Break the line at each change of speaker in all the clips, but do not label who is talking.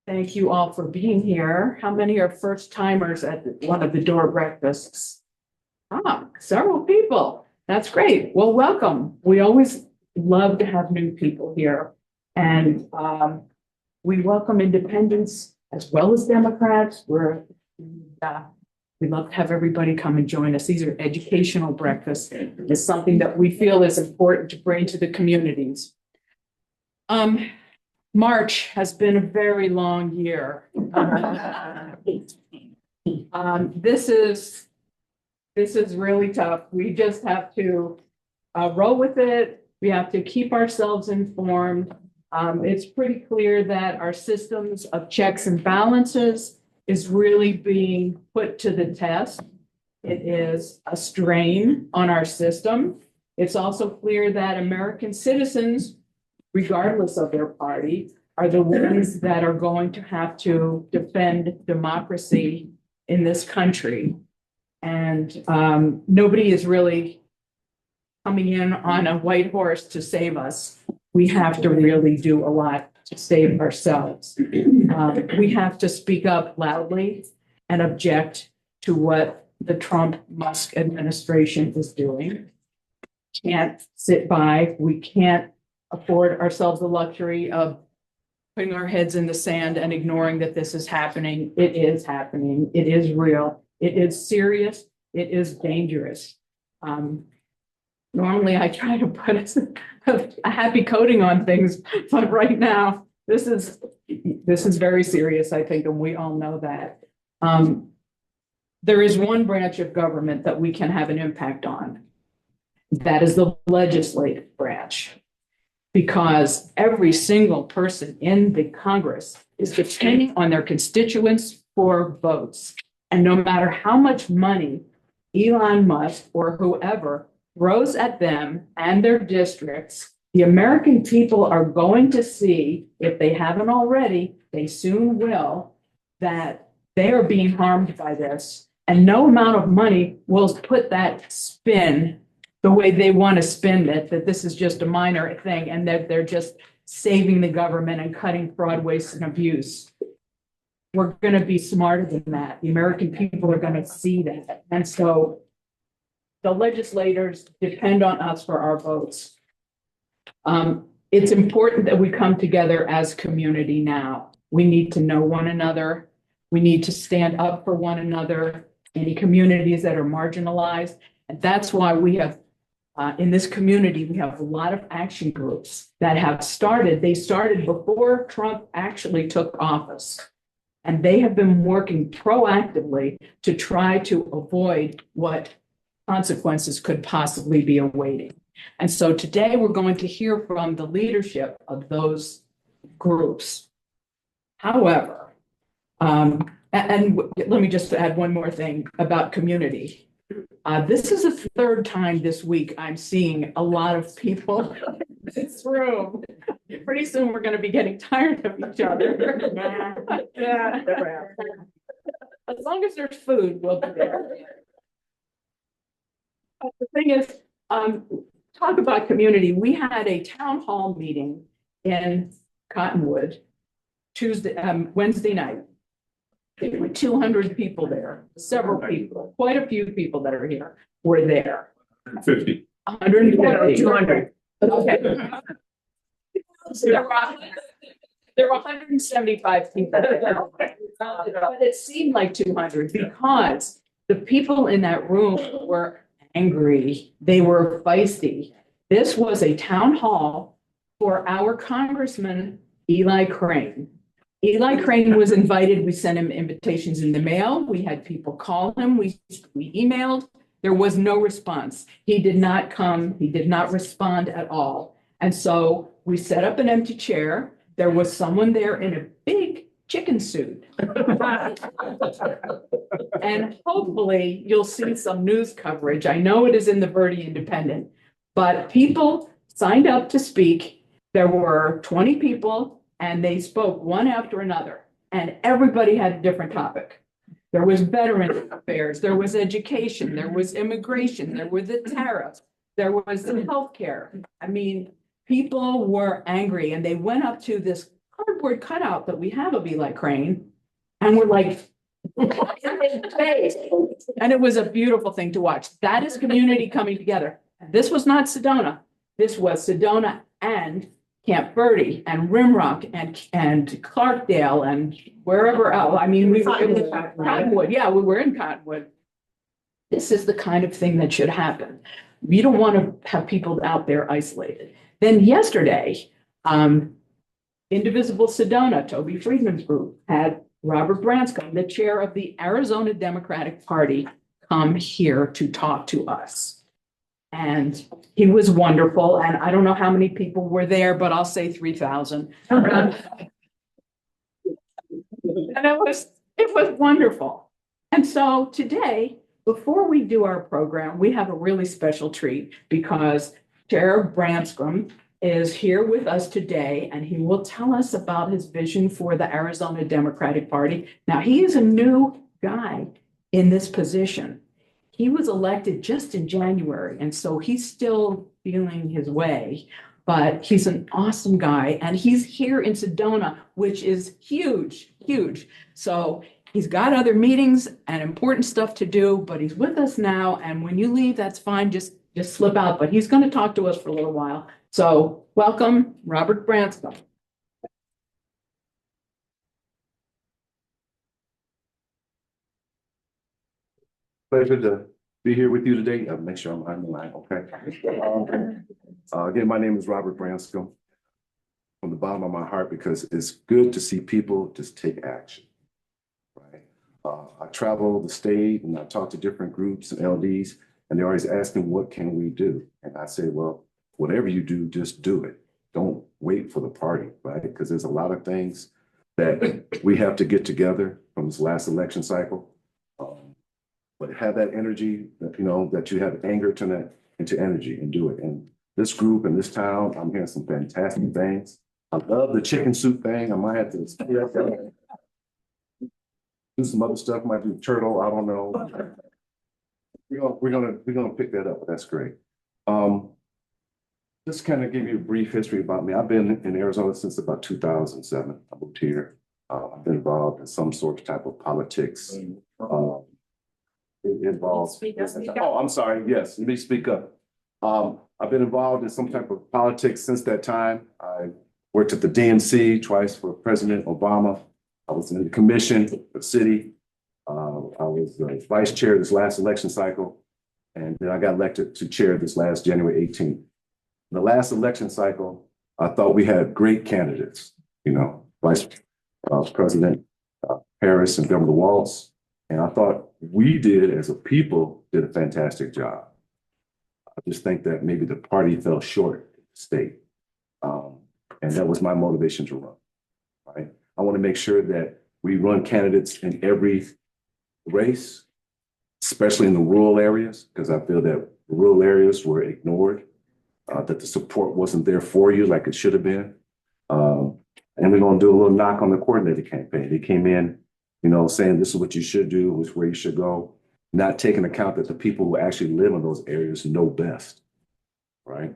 Thank you all for being here. How many are first timers at one of the DORR breakfasts? Several people. That's great. Well, welcome. We always love to have new people here. And we welcome independents as well as Democrats. We love to have everybody come and join us. These are educational breakfasts. It's something that we feel is important to bring to the communities. March has been a very long year. This is really tough. We just have to roll with it. We have to keep ourselves informed. It's pretty clear that our systems of checks and balances is really being put to the test. It is a strain on our system. It's also clear that American citizens, regardless of their party, are the ones that are going to have to defend democracy in this country. And nobody is really coming in on a white horse to save us. We have to really do a lot to save ourselves. We have to speak up loudly and object to what the Trump-Musk administration is doing. Can't sit by. We can't afford ourselves the luxury of putting our heads in the sand and ignoring that this is happening. It is happening. It is real. It is serious. It is dangerous. Normally I try to put a happy coating on things, but right now this is very serious, I think, and we all know that. There is one branch of government that we can have an impact on. That is the legislative branch, because every single person in the Congress is depending on their constituents for votes. And no matter how much money Elon Musk or whoever throws at them and their districts, the American people are going to see, if they haven't already, they soon will, that they are being harmed by this. And no amount of money will put that spin the way they want to spin it, that this is just a minor thing and that they're just saving the government and cutting fraud, waste, and abuse. We're going to be smarter than that. The American people are going to see that. And so the legislators depend on us for our votes. It's important that we come together as community now. We need to know one another. We need to stand up for one another, any communities that are marginalized. And that's why we have in this community, we have a lot of action groups that have started. They started before Trump actually took office. And they have been working proactively to try to avoid what consequences could possibly be awaiting. And so today we're going to hear from the leadership of those groups. However, and let me just add one more thing about community. This is the third time this week I'm seeing a lot of people in this room. Pretty soon we're going to be getting tired of each other. Yeah. As long as there's food, we'll be there. The thing is, talk about community. We had a town hall meeting in Cottonwood Wednesday night. There were 200 people there, several people, quite a few people that are here were there.
50.
150. 200. Okay. There were 175 people there. But it seemed like 200 because the people in that room were angry. They were feisty. This was a town hall for our Congressman, Eli Crane. Eli Crane was invited. We sent him invitations in the mail. We had people call him. We emailed. There was no response. He did not come. He did not respond at all. And so we set up an empty chair. There was someone there in a big chicken suit. And hopefully you'll see some news coverage. I know it is in the Verde Independent, but people signed up to speak. There were 20 people. And they spoke one after another, and everybody had a different topic. There was veteran affairs, there was education, there was immigration, there were the tariffs, there was the healthcare. I mean, people were angry, and they went up to this cardboard cardboard cutout that we have of Eli Crane. And we're like, and it was a beautiful thing to watch. That is community coming together. This was not Sedona. This was Sedona and Camp Verde and Rimrock and Clarkdale and wherever else. I mean, we were in Cottonwood. Yeah, we were in Cottonwood. This is the kind of thing that should happen. You don't want to have people out there isolated. Then yesterday, Indivisible Sedona, Toby Friedman's group, had Robert Branscombe, the chair of the Arizona Democratic Party, come here to talk to us. And he was wonderful. And I don't know how many people were there, but I'll say 3,000. And it was wonderful. And so today, before we do our program, we have a really special treat because Chair Branscombe is here with us today, and he will tell us about his vision for the Arizona Democratic Party. Now, he is a new guy in this position. He was elected just in January, and so he's still feeling his way, but he's an awesome guy, and he's here in Sedona, which is huge, huge. So he's got other meetings and important stuff to do, but he's with us now, and when you leave, that's fine, just slip out, but he's going to talk to us for a little while. So welcome, Robert Branscombe.
Pleasure to be here with you today. I'll make sure I'm on the line, okay? Again, my name is Robert Branscombe from the bottom of my heart because it's good to see people just take action, right? I travel the state and I talk to different groups and LDs, and they're always asking, what can we do? And I say, well, whatever you do, just do it. Don't wait for the party, right? Because there's a lot of things that we have to get together from this last election cycle. But have that energy, that, you know, that you have anger, turn that into energy and do it. And this group in this town, I'm hearing some fantastic things. I love the chicken soup thing. I might have to do some other stuff. Might do turtle. I don't know. We're gonna pick that up. But that's great. Just kind of give you a brief history about me. I've been in Arizona since about 2007. I moved here. I've been involved in some sort of type of politics. It involves. Oh, I'm sorry. Yes, let me speak up. I've been involved in some type of politics since that time. I worked at the DNC twice for President Obama. I was in the commission for the city. I was the vice chair this last election cycle, and then I got elected to chair this last January 18th. In the last election cycle, I thought we had great candidates, you know, Vice President Harris and Governor Walz. And I thought we did, as a people, did a fantastic job. I just think that maybe the party fell short in the state. And that was my motivation to run, right? I want to make sure that we run candidates in every race, especially in the rural areas, because I feel that rural areas were ignored, that the support wasn't there for you like it should have been. And we're going to do a little knock on the coordinator campaign. They came in, you know, saying this is what you should do, this is where you should go, not taking account that the people who actually live in those areas know best, right?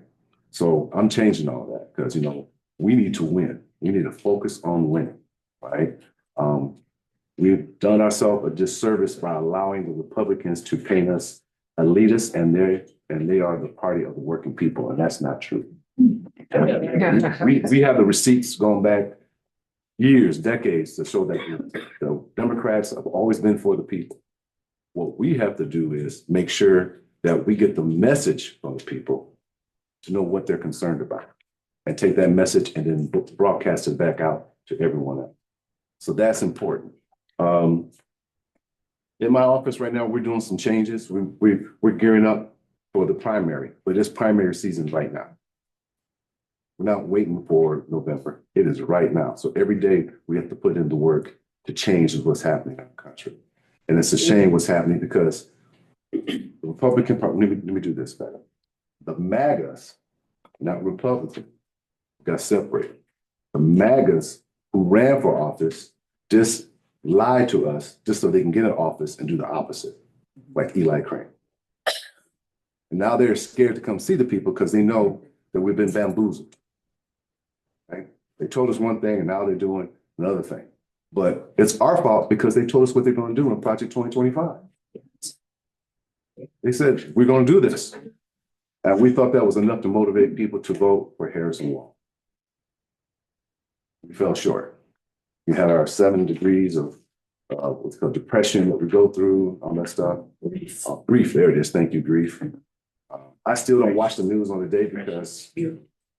So I'm changing all that because, you know, we need to win. We need to focus on winning, right? We've done ourselves a disservice by allowing the Republicans to paint us elitists, and they are the party of the working people, and that's not true. We have the receipts going back years, decades to show that the Democrats have always been for the people. What we have to do is make sure that we get the message from the people to know what they're concerned about and take that message and then broadcast it back out to everyone else. So that's important. In my office right now, we're doing some changes. We're gearing up for the primary, but it's primary season right now. We're not waiting for November. It is right now. So every day we have to put in the work to change what's happening in the country. And it's a shame what's happening because the Republican Party, let me do this better. The MAGAs, not Republican, got separated. The MAGAs who ran for office just lied to us just so they can get in office and do the opposite, like Eli Crane. And now they're scared to come see the people because they know that we've been bamboozled. Right? They told us one thing and now they're doing another thing. But it's our fault because they told us what they're going to do in Project 2025. They said, we're going to do this. And we thought that was enough to motivate people to vote for Harrison Wall. We fell short. We had our 7 degrees of what's called depression that we go through, all that stuff. Grief, there it is. Thank you, grief. I still don't watch the news on the day because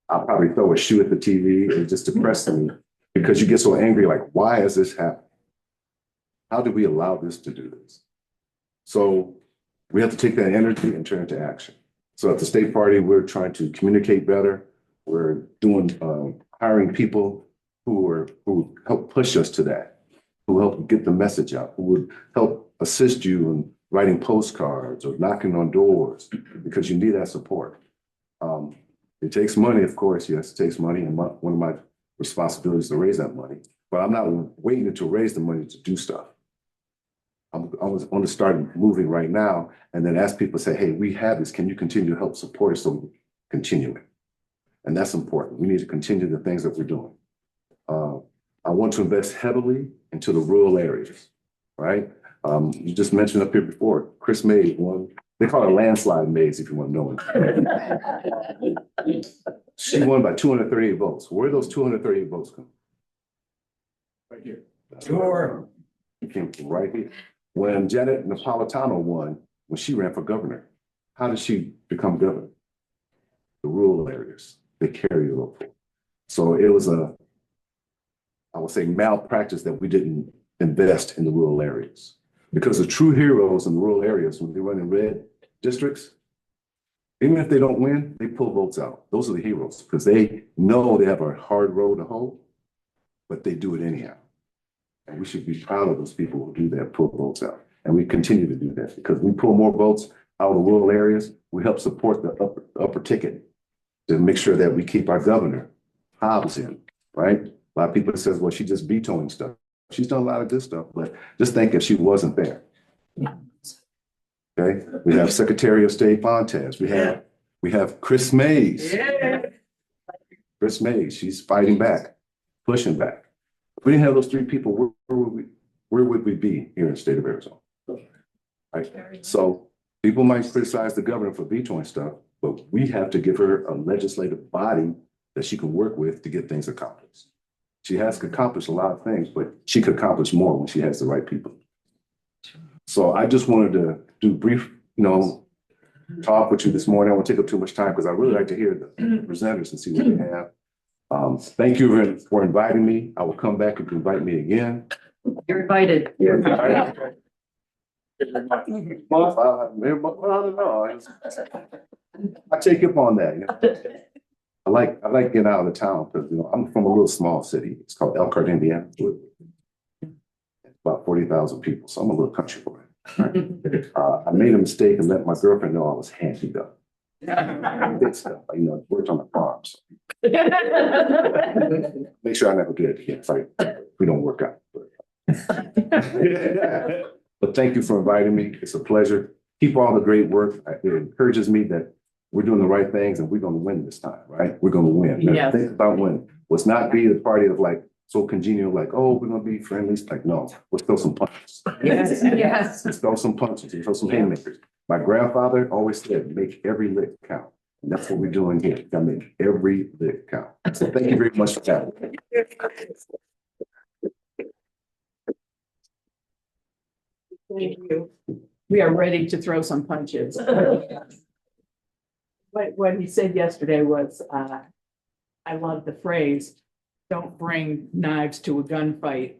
I'll probably throw a shoe at the TV. It just depresses me because you get so angry, like, why is this happening? How did we allow this to do this? So we have to take that energy and turn it to action. So at the state party, we're trying to communicate better. We're doing hiring people who help push us to that, who help get the message out, who would help assist you in writing postcards or knocking on doors because you need that support. It takes money, of course. Yes, it takes money. And one of my responsibilities is to raise that money, but I'm not waiting to raise the money to do stuff. I was going to start moving right now and then ask people, say, hey, we have this. Can you continue to help support us so we continue it? And that's important. We need to continue the things that we're doing. I want to invest heavily into the rural areas, right? You just mentioned up here before, Chris Mays won. They call it landslide Mays if you want to know. She won by 238 votes. Where did those 238 votes come? Right here.
Sure.
It came from right here. When Janet Napolitano won, when she ran for governor, how did she become governor? The rural areas, they carry the vote. So it was I would say, malpractice that we didn't invest in the rural areas. Because the true heroes in the rural areas, when they run in red districts, even if they don't win, they pull votes out. Those are the heroes because they know they have a hard road to hoe, but they do it anyhow. And we should be proud of those people who do that, pull votes out. And we continue to do that because we pull more votes out of the rural areas. We help support the upper ticket to make sure that we keep our governor Hobbs in, right? A lot of people says, well, she's just vetoing stuff. She's done a lot of good stuff, but just think if she wasn't there. Okay, we have Secretary of State Fontes. We have Chris Mays.
Yeah.
Chris Mays, she's fighting back, pushing back. If we didn't have those 3 people, where would we be here in the state of Arizona? Right. So people might criticize the governor for vetoing stuff, but we have to give her a legislative body that she can work with to get things accomplished. She has accomplished a lot of things, but she could accomplish more when she has the right people. So I just wanted to do brief, talk with you this morning. I won't take up too much time because I really like to hear the presenters and see what they have. Thank you for inviting me. I will come back if you invite me again.
You're invited.
Well, I don't know. I take up on that. I like getting out of the town because I'm from a little small city. It's called Elkhart, Indiana. It's about 40,000 people, so I'm a little country boy. Right? I made a mistake and let my girlfriend know I was handy up. Big stuff, worked on the farms. Make sure I never get it again. Sorry, we don't work out. But thank you for inviting me. It's a pleasure. Keep all the great work. It encourages me that we're doing the right things and we're going to win this time, right? We're going to win.
Yes.
Think about winning. Let's not be the party of like so congenial, like, oh, we're going to be friendly. Like, no, let's throw some punches.
Yes. Yes.
Let's throw some punches and throw some haymakers. My grandfather always said, make every lick count. And that's what we're doing here. Got to make every lick count. So thank you very much for that.
Thank you. We are ready to throw some punches. What he said yesterday was, I love the phrase, don't bring knives to a gunfight.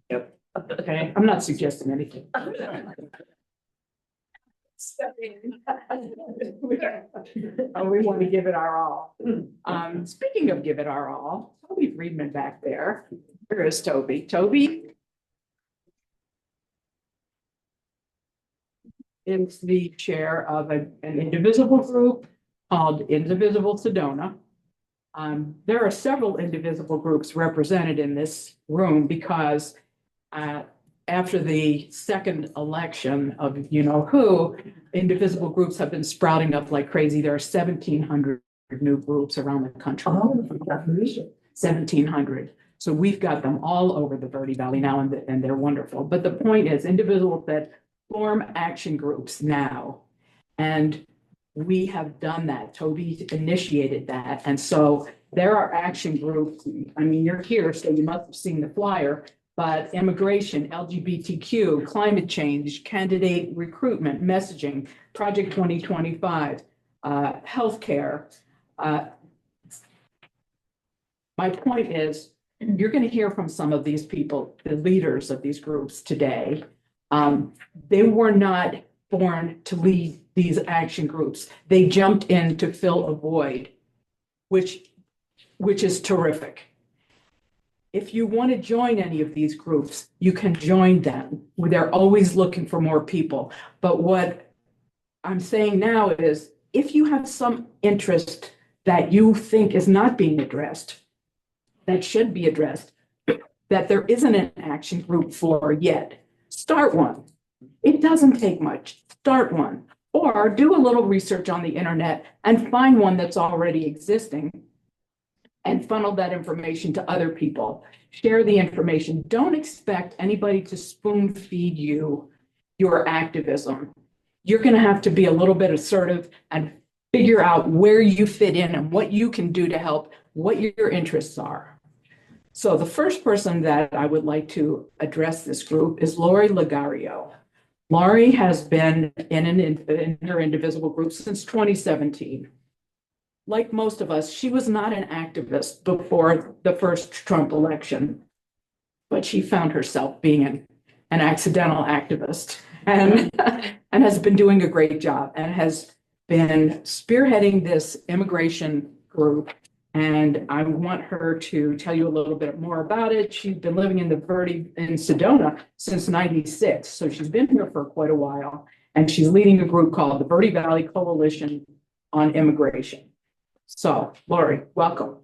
Yep. Okay, I'm not suggesting anything. We want to give it our all. Speaking of give it our all, Toby Friedman back there. Where is Toby? Toby is the chair of an indivisible group called Indivisible Sedona. There are several indivisible groups represented in this room because after the second election of who, indivisible groups have been sprouting up like crazy. There are 1,700 new groups around the country. 1,700. So we've got them all over the Verde Valley now, and they're wonderful. But the point is, individuals that form action groups now, and we have done that. Toby initiated that. And so there are action groups. I mean, you're here, so you must have seen the flyer, but immigration, LGBTQ, climate change, candidate recruitment, messaging, Project 2025, healthcare. My point is, you're going to hear from some of these people, the leaders of these groups today. They were not born to lead these action groups. They jumped in to fill a void, which is terrific. If you want to join any of these groups, you can join them. They're always looking for more people. But what I'm saying now is, if you have some interest that you think is not being addressed, that should be addressed, that there isn't an action group for yet, start one. It doesn't take much. Start one. Or do a little research on the internet and find one that's already existing and funnel that information to other people. Share the information. Don't expect anybody to spoon feed you your activism. You're going to have to be a little bit assertive and figure out where you fit in and what you can do to help, what your interests are. So the first person that I would like to address this group is Lori Lagario. Lori has been in her Indivisible group since 2017. Like most of us, she was not an activist before the first Trump election, but she found herself being an accidental activist and has been doing a great job and has been spearheading this immigration group. And I want her to tell you a little bit more about it. She's been living in Sedona since '96. So she's been here for quite a while. And she's leading a group called the Verde Valley Coalition on Immigration. So, Lori, welcome.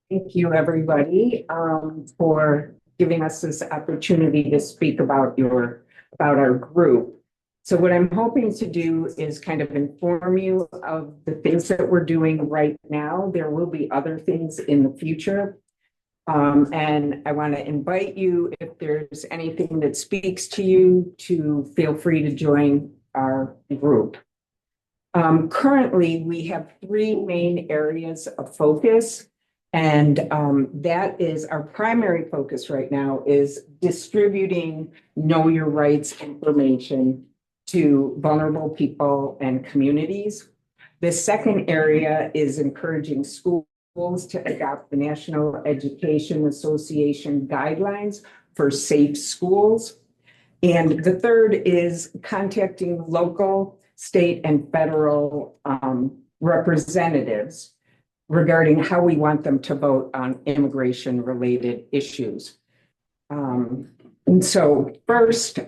Thank you, everybody, for giving us this opportunity to speak about our group. So what I'm hoping to do is kind of inform you of the things that we're doing right now. There will be other things in the future. And I want to invite you, if there's anything that speaks to you, to feel free to join our group. Currently, we have three main areas of focus. And that is our primary focus right now, is distributing know your rights information to vulnerable people and communities. The second area is encouraging schools to adopt the National Education Association guidelines for safe schools. And the third is contacting local, state, and federal representatives regarding how we want them to vote on immigration-related issues. And so first,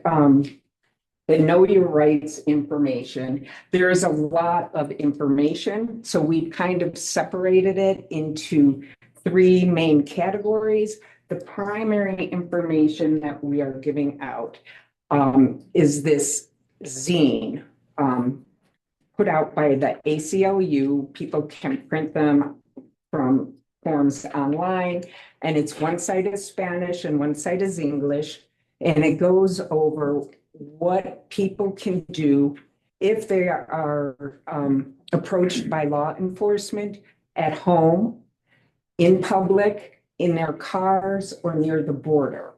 the Know Your Rights information. There is a lot of information, so we've kind of separated it into three main categories. The primary information that we are giving out is this zine put out by the ACLU. People can print them from forms online, and it's one side is Spanish and one side is English, and it goes over what people can do if they are approached by law enforcement at home, in public, in their cars, or near the border.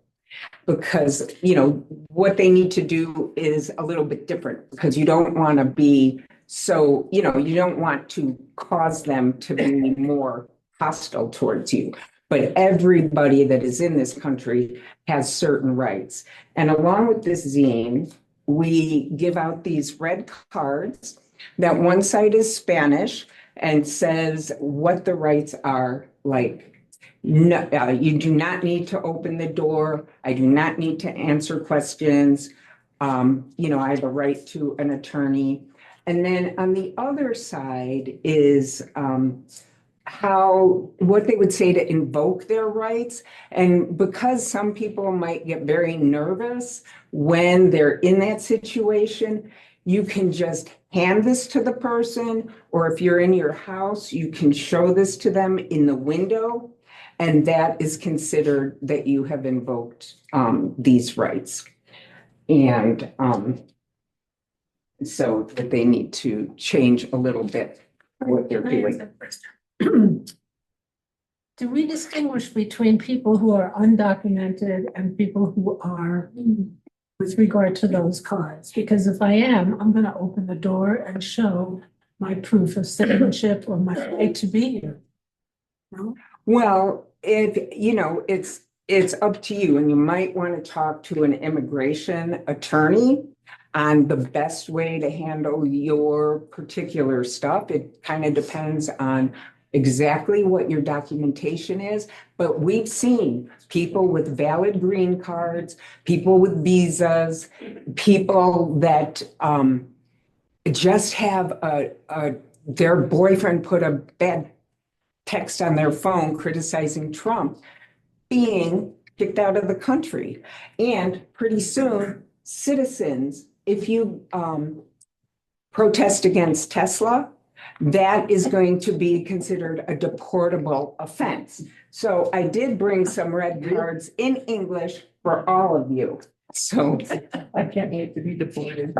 Because, you know, what they need to do is a little bit different, because you don't want to be so, you know, you don't want to cause them to be more hostile towards you. But everybody that is in this country has certain rights. And along with this zine, we give out these red cards that one side is Spanish and says what the rights are, like, no, you do not need to open the door. I do not need to answer questions. You know, I have a right to an attorney. And then on the other side is what they would say to invoke their rights. And because some people might get very nervous when they're in that situation, you can just hand this to the person, or if you're in your house, you can show this to them in the window. And that is considered that you have invoked these rights. And so that they need to change a little bit what they're doing.
Do we distinguish between people who are undocumented and people who are with regard to those cards? Because if I am, I'm going to open the door and show my proof of citizenship or my right to be here. No?
Well, it's up to you, and you might want to talk to an immigration attorney on the best way to handle your particular stuff. It kind of depends on exactly what your documentation is, but we've seen people with valid green cards, people with visas, people that just have their boyfriend put a bad text on their phone criticizing Trump, being kicked out of the country. And pretty soon, citizens, if you protest against Tesla, that is going to be considered a deportable offense. So I did bring some red cards in English for all of you. So
I can't wait to be deported.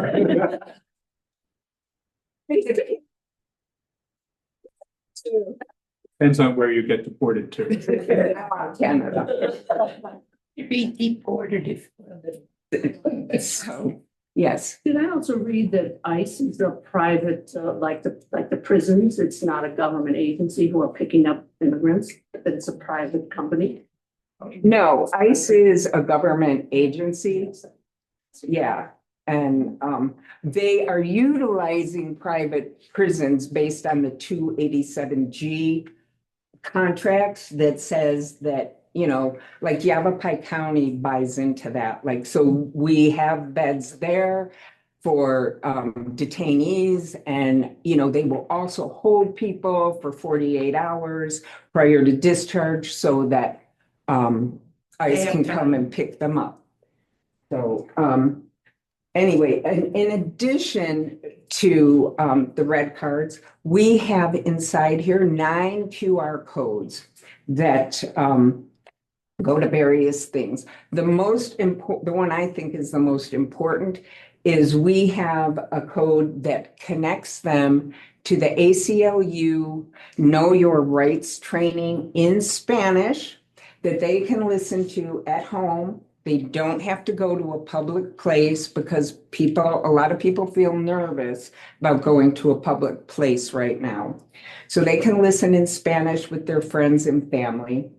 Depends on where you get deported to.
Canada.
You'd be deported if.
So, yes.
Did I also read that ICE is a private, like the prisons, it's not a government agency who are picking up immigrants, that it's a private company?
No, ICE is a government agency. Yeah, and they are utilizing private prisons based on the 287G contracts that says that, like Yavapai County buys into that. Like, so we have beds there for detainees, and, they will also hold people for 48 hours prior to discharge so that ICE can come and pick them up. So anyway, in addition to the red cards, we have inside here 9 QR codes that go to various things. The one I think is the most important is we have a code that connects them to the ACLU Know Your Rights training in Spanish that they can listen to at home. They don't have to go to a public place because a lot of people feel nervous about going to a public place right now. So they can listen in Spanish with their friends and family.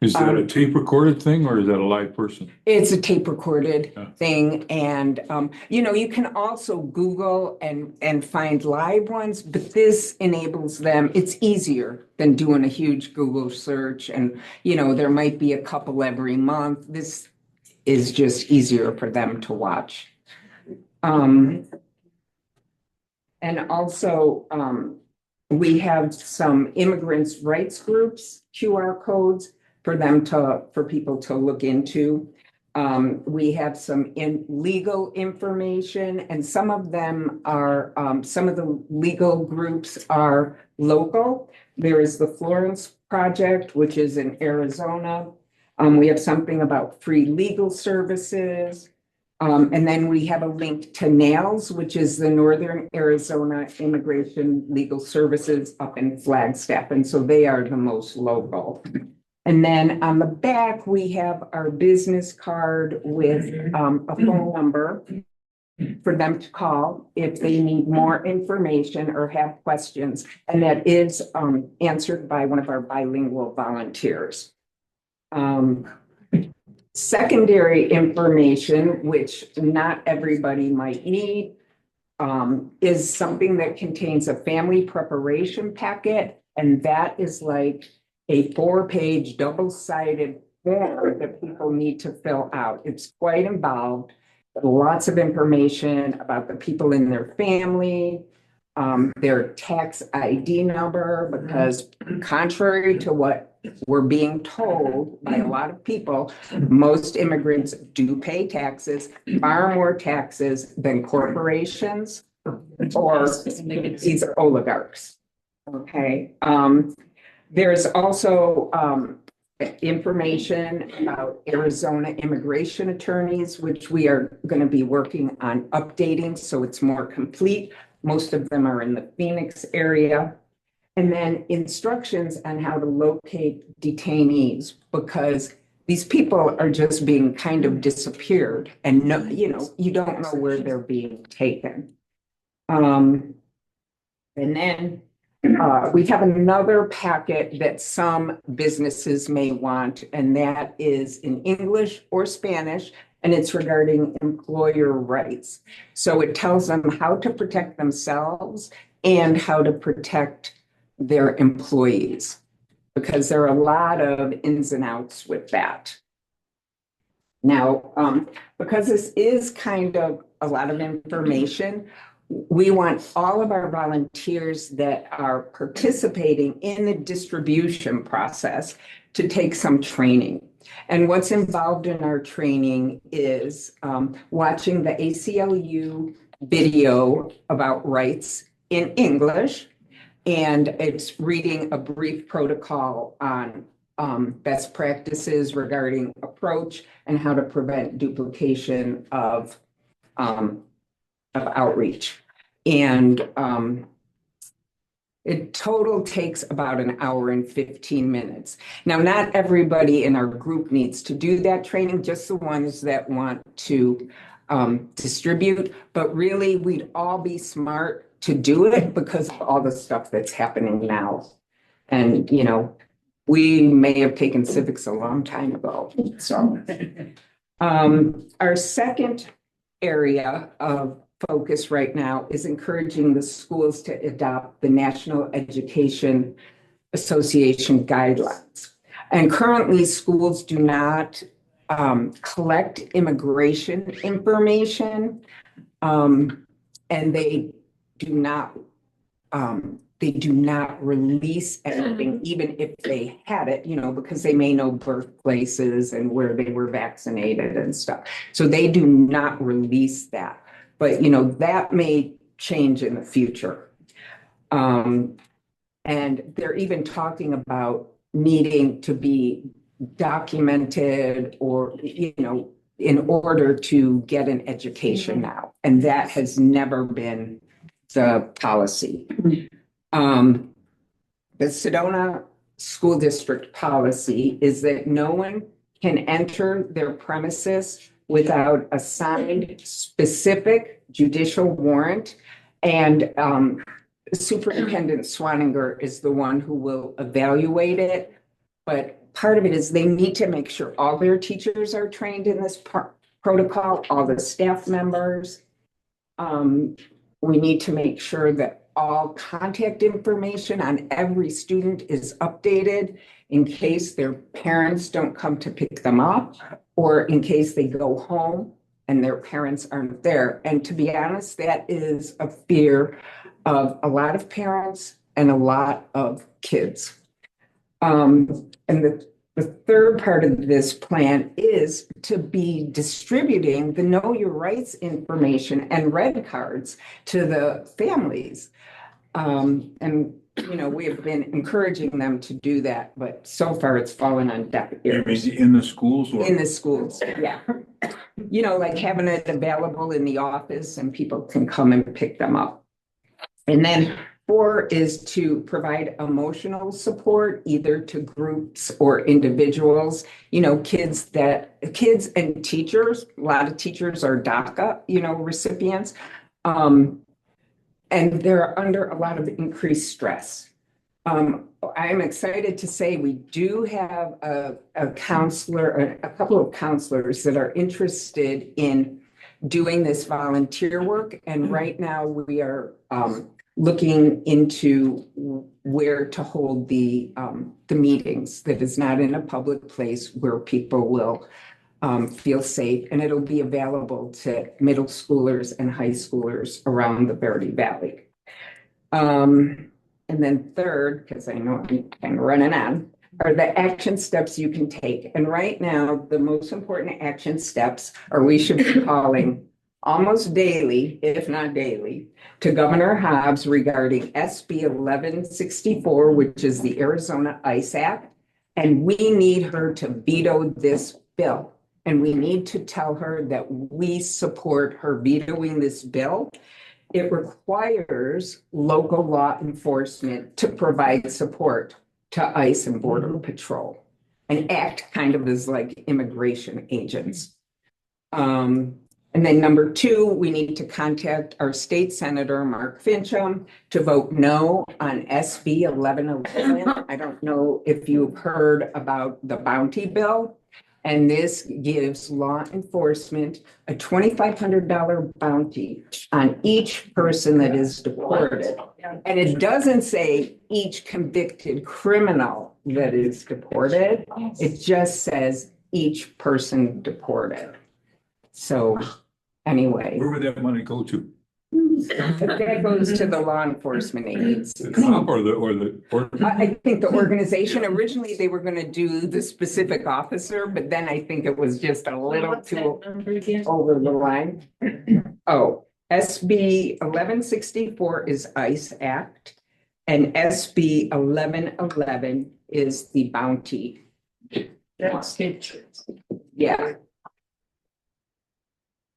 Is that a tape recorded thing or is that a live person?
It's a tape recorded thing. And, you can also Google and find live ones, but this enables them. It's easier than doing a huge Google search. And, there might be a couple every month. This is just easier for them to watch. And also, we have some immigrants' rights groups, QR codes, for people to look into. We have some legal information, and some of them are, some of the legal groups are local. There is the Florence Project, which is in Arizona. We have something about free legal services. And then we have a link to NAILS, which is the Northern Arizona Immigration Legal Services up in Flagstaff. And so they are the most local. And then on the back, we have our business card with a phone number for them to call if they need more information or have questions. And that is answered by one of our bilingual volunteers. Secondary information, which not everybody might need, is something that contains a family preparation packet. And that is like a 4-page double-sided form that people need to fill out. It's quite involved. Lots of information about the people in their family, their tax ID number, because contrary to what we're being told by a lot of people, most immigrants do pay taxes, far more taxes than corporations or these are oligarchs. Okay, there's also information about Arizona immigration attorneys, which we are going to be working on updating so it's more complete. Most of them are in the Phoenix area. And then instructions on how to locate detainees, because these people are just being kind of disappeared and no, you don't know where they're being taken. And then we have another packet that some businesses may want, and that is in English or Spanish, and it's regarding employer rights. So it tells them how to protect themselves and how to protect their employees, because there are a lot of ins and outs with that. Now, because this is kind of a lot of information, we want all of our volunteers that are participating in the distribution process to take some training. And what's involved in our training is watching the ACLU video about rights in English, and it's reading a brief protocol on best practices regarding approach and how to prevent duplication of outreach. And it total takes about an hour and 15 minutes. Now, not everybody in our group needs to do that training, just the ones that want to distribute, but really we'd all be smart to do it because of all the stuff that's happening now. And, we may have taken civics a long time ago. So our second area of focus right now is encouraging the schools to adopt the National Education Association guidelines. And currently schools do not collect immigration information, and they do not release anything, even if they had it, because they may know birthplaces and where they were vaccinated and stuff. So they do not release that. But, that may change in the future. And they're even talking about needing to be documented or, in order to get an education now. And that has never been the policy. The Sedona School District policy is that no one can enter their premises without a signed specific judicial warrant. And Superintendent Swaninger is the one who will evaluate it. But part of it is they need to make sure all their teachers are trained in this protocol, all the staff members. We need to make sure that all contact information on every student is updated in case their parents don't come to pick them up, or in case they go home and their parents aren't there. And to be honest, that is a fear of a lot of parents and a lot of kids. And the third part of this plan is to be distributing the Know Your Rights information and red cards to the families. And, we have been encouraging them to do that, but so far it's fallen on deaf ears.
In the schools? Or?
In the schools, yeah. Like having it available in the office and people can come and pick them up. And then 4 is to provide emotional support, either to groups or individuals, kids and teachers. A lot of teachers are DACA, recipients. And they're under a lot of increased stress. I'm excited to say we do have a counselor, a couple of counselors that are interested in doing this volunteer work. And right now we are looking into where to hold the meetings that is not in a public place where people will feel safe, and it'll be available to middle schoolers and high schoolers around the Verde Valley. And then third, because I know I'm kind of running on, are the action steps you can take. And right now, the most important action steps are we should be calling almost daily, if not daily, to Governor Hobbs regarding SB 1164, which is the Arizona ICE Act. And we need her to veto this bill. And we need to tell her that we support her vetoing this bill. It requires local law enforcement to provide support to ICE and Border Patrol and act kind of as like immigration agents. And then number two, we need to contact our state senator, Mark Fincham, to vote no on SB 1111. I don't know if you've heard about the bounty bill. And this gives law enforcement a $2,500 bounty on each person that is deported. And it doesn't say each convicted criminal that is deported. It just says each person deported. So anyway,
Where would that money go to?
that goes to the law enforcement agencies.
The cop or the.
I think the organization, originally they were gonna do the specific officer, but then I think it was just a little
What's that
too
number again?
over the line. Oh, SB 1164 is ICE Act and SB 1111 is the bounty.
That's it.
Yeah,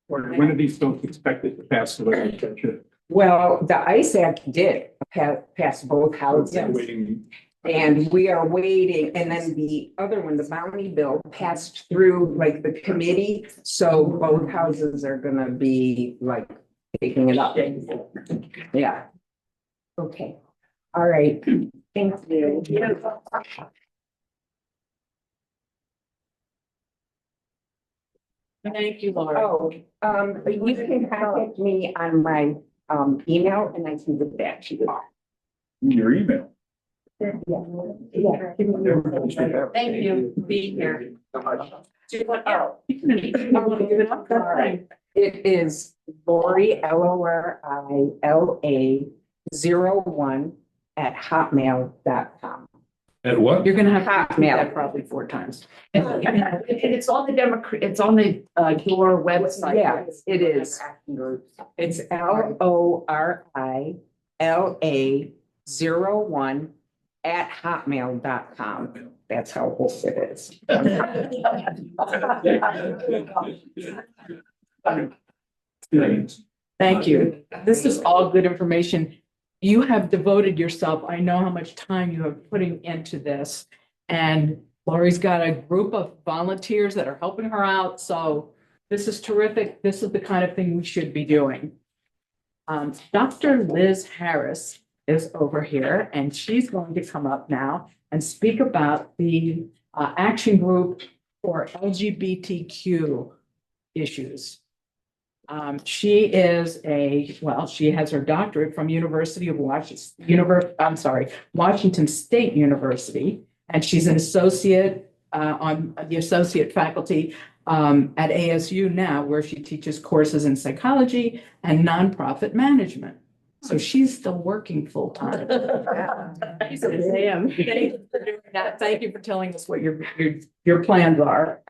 When are these bills expected to pass the legislature?
well, the ICE Act did pass both houses.
Waiting.
And we are waiting, and then the other one, the bounty bill passed through like the committee, so both houses are gonna be like taking it up. Yeah. Okay, all right, thank you.
Thank you, Laura.
Oh, you can contact me on my email and I can get back to you.
Your email.
Yeah.
Thank you for being here. Do you want, oh.
It is Lori, LORILA 01@hotmail.com.
At what?
You're gonna have to repeat
Hotmail.
that probably 4 times.
And it's on the it's on the DORR website.
Yeah, it is. It's LORILA 01@hotmail.com. That's how old it is.
Thank you. This is all good information. You have devoted yourself, I know how much time you have putting into this. And Lori's got a group of volunteers that are helping her out. So this is terrific. This is the kind of thing we should be doing. Dr. Liz Harris is over here and she's going to come up now and speak about the action group for LGBTQ issues. She is she has her doctorate from University of Washington State University, and she's an associate on the associate faculty at ASU now, where she teaches courses in psychology and nonprofit management. So she's still working full time.
Yes, I am.
Thank you for doing that. Thank you for telling us what your plans are.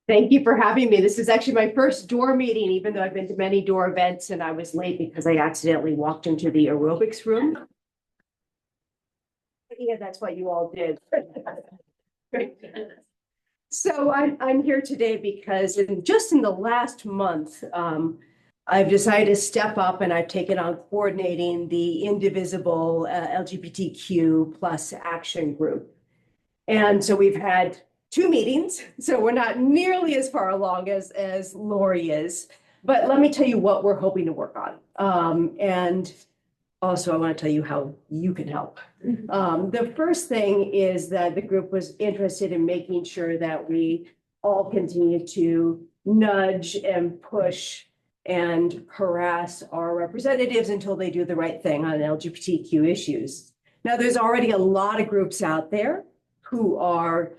Thank you for having me. This is actually my first DORR meeting, even though I've been to many DORR events and I was late because I accidentally walked into the aerobics room. Yeah, that's what you all did. So I'm here today because just in the last month, I've decided to step up and I've taken on coordinating the Indivisible LGBTQ plus action group. And so we've had 2 meetings, so we're not nearly as far along as Lori is. But let me tell you what we're hoping to work on. And also I want to tell you how you can help. The first thing is that the group was interested in making sure that we all continue to nudge and push and harass our representatives until they do the right thing on LGBTQ issues. Now, there's already a lot of groups out there who are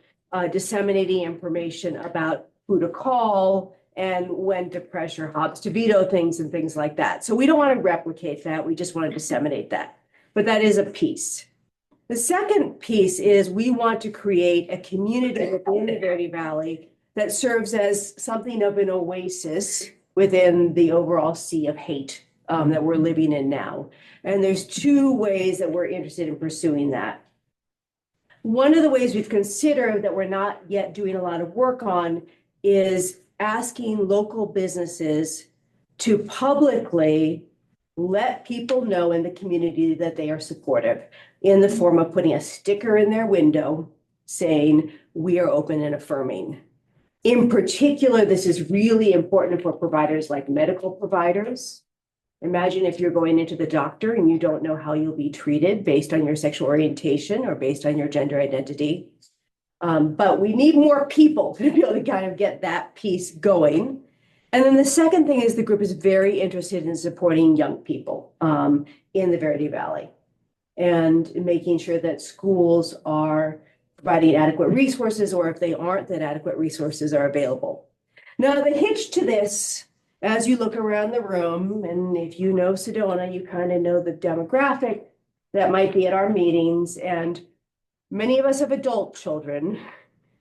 disseminating information about who to call and when to pressure Hobbs to veto things and things like that. So we don't want to replicate that. We just want to disseminate that. But that is a piece. The second piece is we want to create a community within the Verde Valley that serves as something of an oasis within the overall sea of hate that we're living in now. And there's two ways that we're interested in pursuing that. One of the ways we've considered that we're not yet doing a lot of work on is asking local businesses to publicly let people know in the community that they are supportive in the form of putting a sticker in their window saying, we are open and affirming. In particular, this is really important for providers like medical providers. Imagine if you're going into the doctor and you don't know how you'll be treated based on your sexual orientation or based on your gender identity. But we need more people to be able to kind of get that piece going. And then the second thing is the group is very interested in supporting young people in the Verde Valley and making sure that schools are providing adequate resources, or if they aren't, that adequate resources are available. Now, the hitch to this, as you look around the room, and if you know Sedona, you kind of know the demographic that might be at our meetings, and many of us have adult children,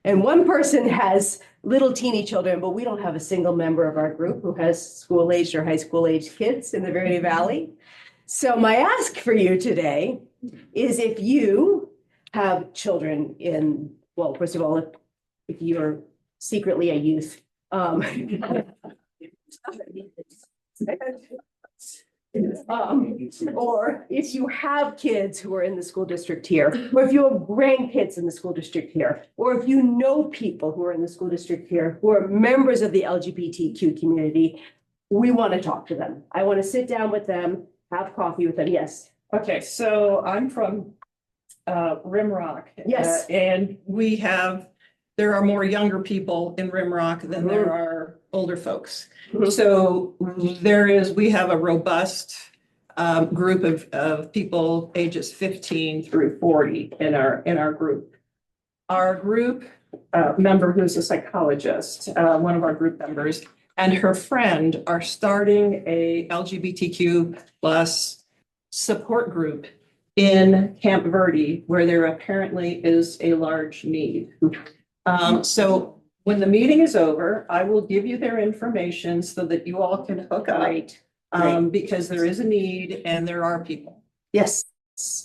and one person has little teeny children, but we don't have a single member of our group who has school-aged or high school-aged kids in the Verde Valley. So my ask for you today is if you have children in, well, first of all, if you're secretly a youth, or if you have kids who are in the school district here, or if you have grandkids in the school district here, or if you know people who are in the school district here who are members of the LGBTQ community, we want to talk to them. I want to sit down with them, have coffee with them. Yes.
Okay, so I'm from Rimrock.
Yes.
And there are more younger people in Rimrock than there are older folks. So we have a robust group of people ages 15 through 40 in our group. Our group member, who's a psychologist, one of our group members, and her friend are starting a LGBTQ plus support group in Camp Verde, where there apparently is a large need. So when the meeting is over, I will give you their information so that you all can hook up.
Great.
Because there is a need and there are people.
Yes.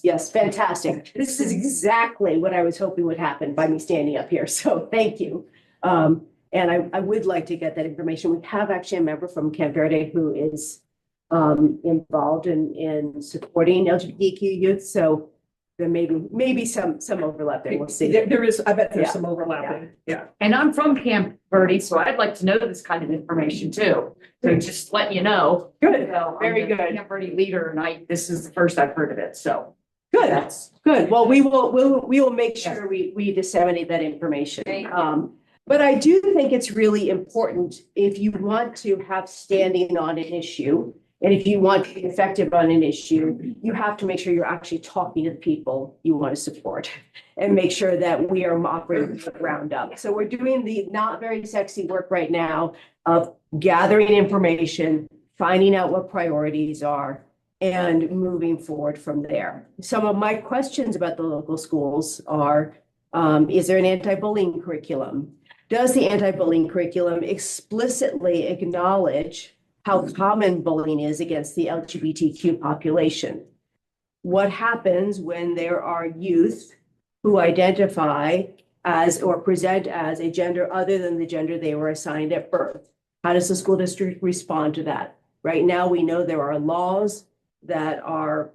Yes. Fantastic. This is exactly what I was hoping would happen by me standing up here. So thank you. And I would like to get that information. We have actually a member from Camp Verde who is involved in supporting LGBTQ youth. So there may be some overlap there. We'll see.
There is, I bet there's
Yeah.
some overlapping. Yeah.
And I'm from Camp Verde, so I'd like to know this kind of information too. So just let you know.
Good.
So
Very
I'm the
good.
Camp Verde leader, and this is the first I've heard of it. So
Good.
that's
Good. Well, we will make sure we disseminate that information.
Thank you.
But I do think it's really important if you want to have standing on an issue, and if you want to be effective on an issue, you have to make sure you're actually talking to the people you want to support and make sure that we are operating from the ground up. So we're doing the not very sexy work right now of gathering information, finding out what priorities are, and moving forward from there. Some of my questions about the local schools are, is there an anti-bullying curriculum? Does the anti-bullying curriculum explicitly acknowledge how common bullying is against the LGBTQ population? What happens when there are youth who identify as or present as a gender other than the gender they were assigned at birth? How does the school district respond to that? Right now, we know there are laws that are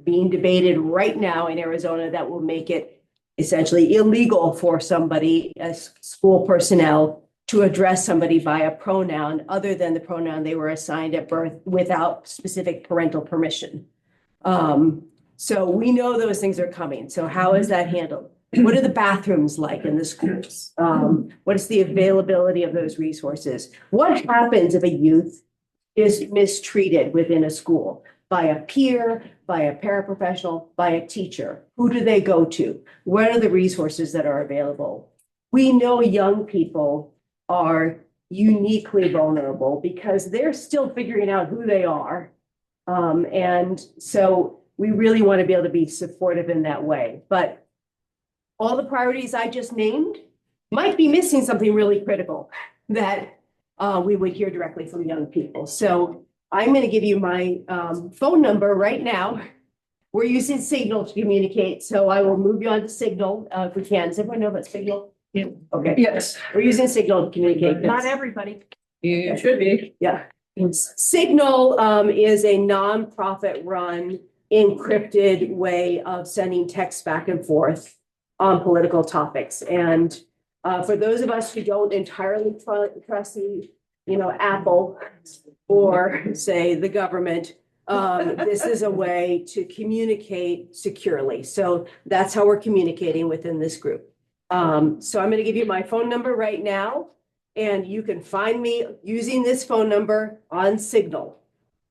being debated right now in Arizona that will make it essentially illegal for somebody, as school personnel, to address somebody by a pronoun other than the pronoun they were assigned at birth without specific parental permission. So we know those things are coming. So how is that handled? What are the bathrooms like in the schools? What is the availability of those resources? What happens if a youth is mistreated within a school by a peer, by a paraprofessional, by a teacher? Who do they go to? What are the resources that are available? We know young people are uniquely vulnerable because they're still figuring out who they are. And so we really want to be able to be supportive in that way. But all the priorities I just named might be missing something really critical that we would hear directly from young people. So I'm going to give you my phone number right now. We're using Signal to communicate, so I will move you on to Signal if we can. Does everyone know about Signal?
Yeah.
Okay.
Yes,
We're using Signal to communicate.
Not everybody.
you should be.
Yeah. Signal is a nonprofit run encrypted way of sending texts back and forth on political topics. And for those of us who don't entirely trust the, Apple or say the government, this is a way to communicate securely. So that's how we're communicating within this group. So I'm going to give you my phone number right now. And you can find me using this phone number on Signal.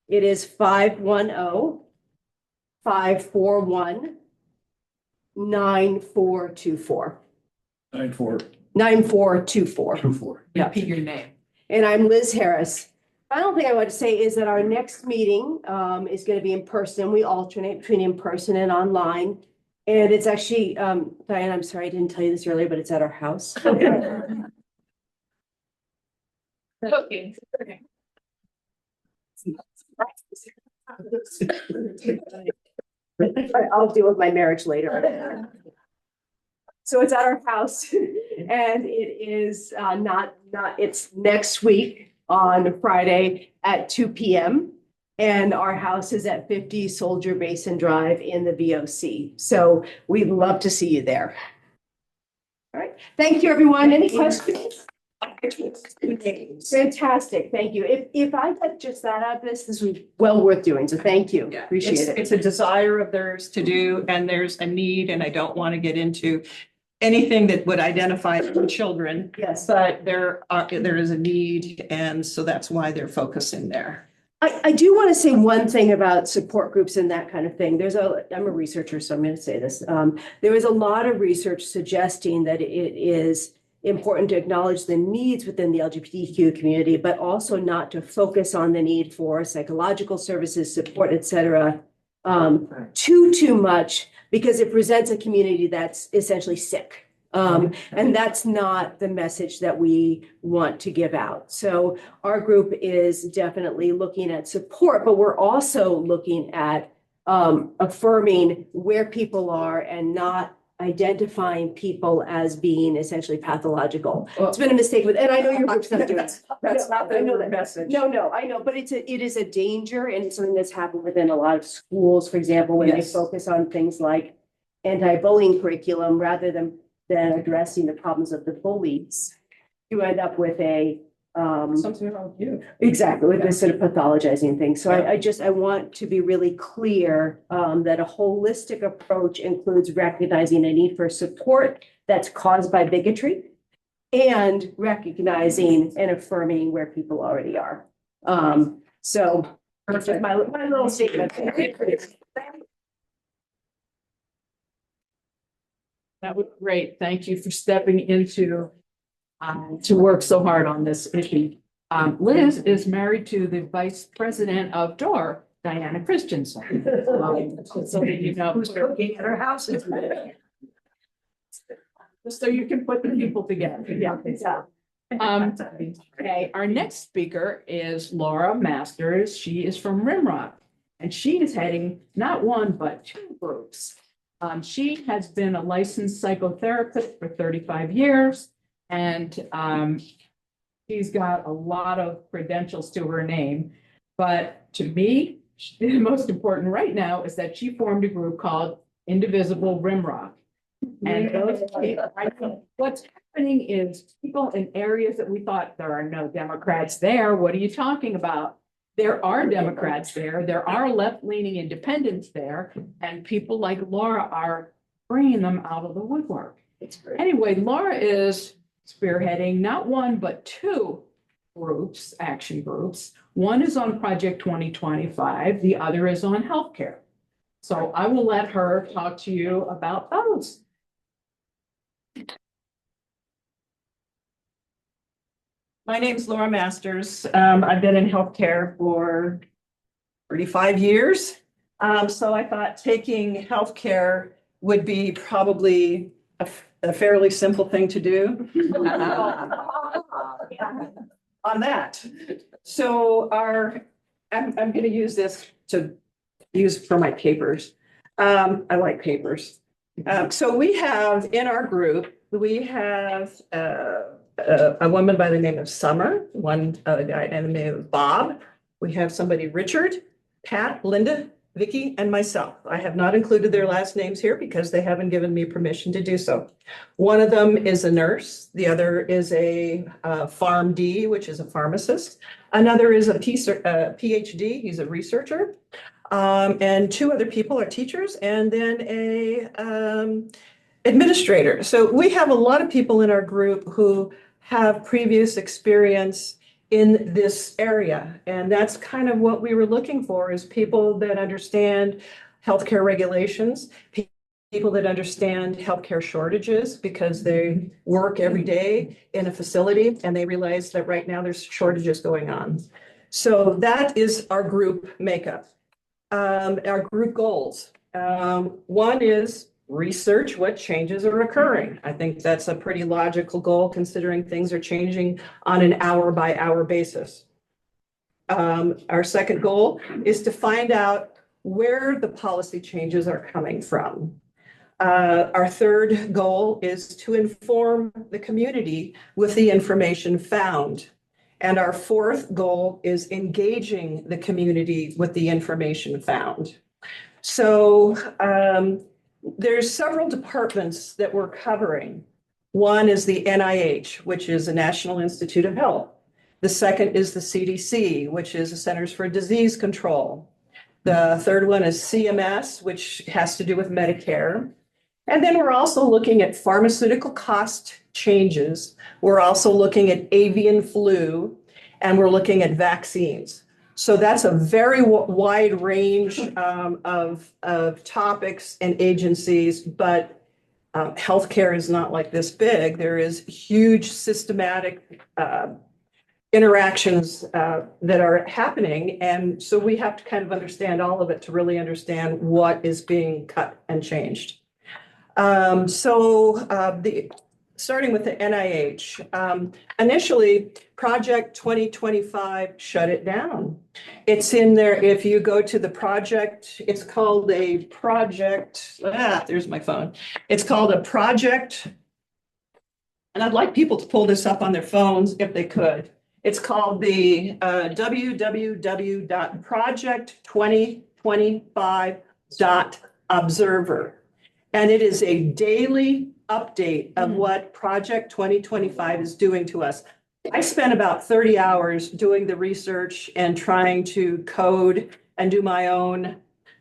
It is 510-541-9424. 9424.
2-4.
Yeah.
Repeat your name.
And I'm Liz Harris. Final thing I want to say is that our next meeting is going to be in person. We alternate between in person and online. And it's actually, Diane, I'm sorry I didn't tell you this earlier, but it's at our house.
Okay.
I'll deal with my marriage later. So it's at our house and it is it's next week on Friday at 2 p.m. And our house is at 50 Soldier Basin Drive in the VOC. So we'd love to see you there. All right. Thank you, everyone. Any questions? Fantastic. Thank you. If I got just that out of this was well worth doing. So thank you.
Yeah,
Appreciate it.
It's a desire of theirs to do, and there's a need, and I don't want to get into anything that would identify children.
Yes.
But there is a need, and so that's why they're focusing there.
I do want to say one thing about support groups and that kind of thing. I'm a researcher, so I'm going to say this. There is a lot of research suggesting that it is important to acknowledge the needs within the LGBTQ community, but also not to focus on the need for psychological services, support, et cetera, too much, because it presents a community that's essentially sick. And that's not the message that we want to give out. So our group is definitely looking at support, but we're also looking at affirming where people are and not identifying people as being essentially pathological. It's been a mistake and I know your group's not doing it.
That's not the message.
No, I know, but it is a danger, and it's something that's happened within a lot of schools, for example, when they
Yes.
focus on things like anti-bullying curriculum rather than addressing the problems of the bullies. You end up with
Something wrong with you.
exactly with this sort of pathologizing thing. So I want to be really clear that a holistic approach includes recognizing a need for support that's caused by bigotry and recognizing and affirming where people already are. So that's just my little statement.
That was great. Thank you for stepping into to work so hard on this issue. Liz is married to the Vice President of DORR, Diana Christensen. So that you know
Who's cooking at her house?
so you can put the people together. Yeah, exactly. Okay, our next speaker is Laura Masters. She is from Rimrock, and she is heading not one, but two groups. She has been a licensed psychotherapist for 35 years, and she's got a lot of credentials to her name. But to me, the most important right now is that she formed a group called Indivisible Rimrock. And those people, I think what's happening is people in areas that we thought there are no Democrats there. What are you talking about? There are Democrats there. There are left-leaning independents there, and people like Laura are bringing them out of the woodwork.
It's great.
Anyway, Laura is spearheading not one, but two groups, action groups. One is on Project 2025. The other is on healthcare. So I will let her talk to you about those.
My name's Laura Masters. I've been in healthcare for 35 years. So I thought taking healthcare would be probably a fairly simple thing to do on that. So I'm going to use this to use for my papers. I like papers. So we have in our group, we have a woman by the name of Summer, one guy by the name of Bob. We have somebody, Richard, Pat, Linda, Vicky, and myself. I have not included their last names here because they haven't given me permission to do so. One of them is a nurse. The other is a PharmD, which is a pharmacist. Another is a PhD. He's a researcher. And two other people are teachers, and then a administrator. So we have a lot of people in our group who have previous experience in this area. And that's kind of what we were looking for, is people that understand healthcare regulations, people that understand healthcare shortages because they work every day in a facility and they realize that right now there's shortages going on. So that is our group makeup. Our group goals. One is research what changes are occurring. I think that's a pretty logical goal considering things are changing on an hour by hour basis. Our second goal is to find out where the policy changes are coming from. Our third goal is to inform the community with the information found. And our fourth goal is engaging the community with the information found. So there's several departments that we're covering. One is the NIH, which is the National Institute of Health. The second is the CDC, which is the Centers for Disease Control. The third one is CMS, which has to do with Medicare. And then we're also looking at pharmaceutical cost changes. We're also looking at avian flu, and we're looking at vaccines. So that's a very wide range of topics and agencies, but healthcare is not like this big. There is huge systematic interactions that are happening. And so we have to kind of understand all of it to really understand what is being cut and changed. Starting with the NIH, initially, Project 2025 shut it down. It's in there. If you go to the project, it's called a project. There's my phone. It's called a project. And I'd like people to pull this up on their phones if they could. It's called the www.project2025.observer. And it is a daily update of what Project 2025 is doing to us. I spent about 30 hours doing the research and trying to code and do my own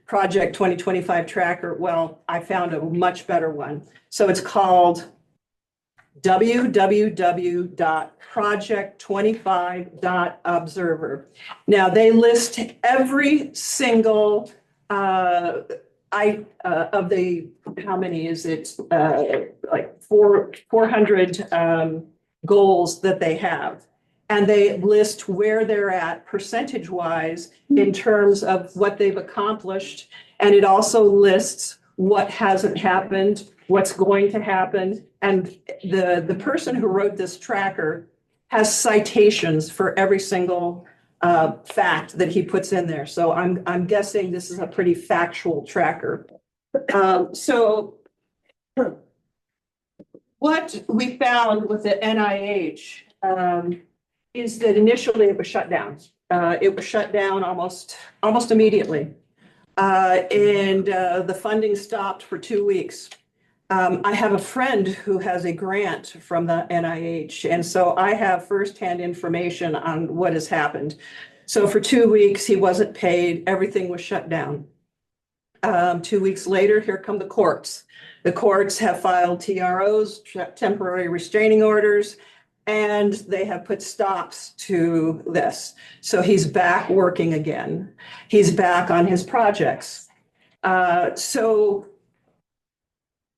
Project 2025 tracker. Well, I found a much better one. So it's called www.project25.observer. Now they list every single of the, how many is it? Like 400 goals that they have. And they list where they're at percentage wise in terms of what they've accomplished. And it also lists what hasn't happened, what's going to happen. And the person who wrote this tracker has citations for every single fact that he puts in there. So I'm guessing this is a pretty factual tracker. So what we found with the NIH is that initially it was shut down. It was shut down almost immediately. And the funding stopped for 2 weeks. I have a friend who has a grant from the NIH, and so I have firsthand information on what has happened. So for 2 weeks, he wasn't paid. Everything was shut down. 2 weeks later, here come the courts. The courts have filed TROs, temporary restraining orders, and they have put stops to this. So he's back working again. He's back on his projects. So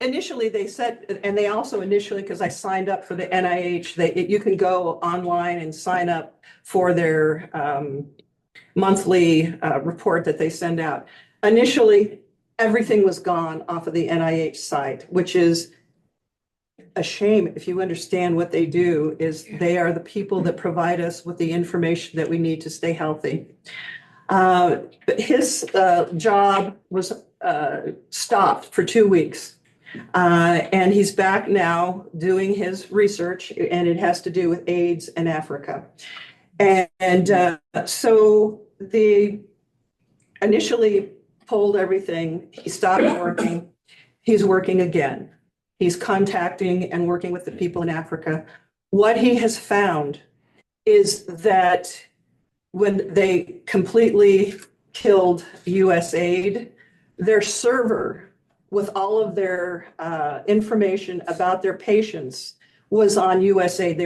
initially they said, and they also initially, because I signed up for the NIH, you can go online and sign up for their monthly report that they send out. Initially, everything was gone off of the NIH site, which is a shame if you understand what they do is they are the people that provide us with the information that we need to stay healthy. But his job was stopped for 2 weeks. And he's back now doing his research, and it has to do with AIDS in Africa. And so they initially pulled everything. He stopped working. He's working again. He's contacting and working with the people in Africa. What he has found is that when they completely killed USAID, their server with all of their information about their patients was on USAID.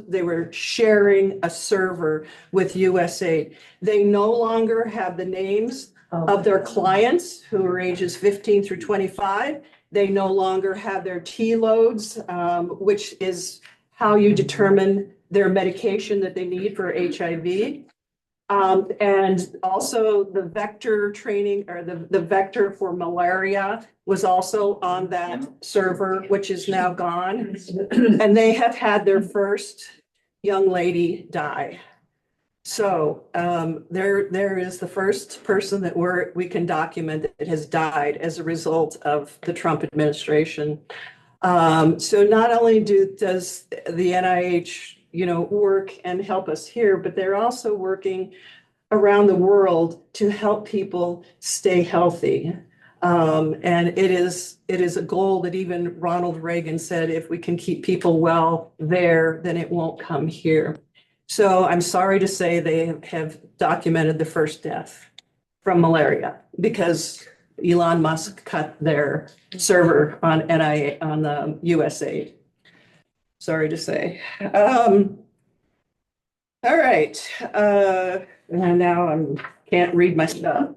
They were sharing a server with USAID. They no longer have the names of their clients who are ages 15 through 25. They no longer have their T loads, which is how you determine their medication that they need for HIV. And also the vector training or the vector for malaria was also on that server, which is now gone. And they have had their first young lady die. So there is the first person that we can document that has died as a result of the Trump administration. So not only does the NIH work and help us here, but they're also working around the world to help people stay healthy. And it is a goal that even Ronald Reagan said, if we can keep people well there, then it won't come here. So I'm sorry to say they have documented the first death from malaria because Elon Musk cut their server on NIH, on the USAID. Sorry to say. All right. And now I can't read my stuff.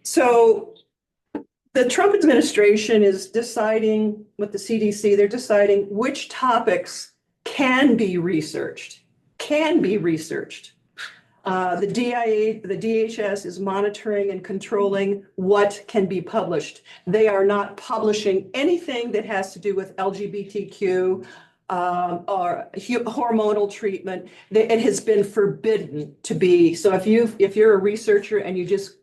So the Trump administration is deciding with the CDC, they're deciding which topics can be researched. The DHS is monitoring and controlling what can be published. They are not publishing anything that has to do with LGBTQ or hormonal treatment. It has been forbidden to be. So if you're a researcher and you just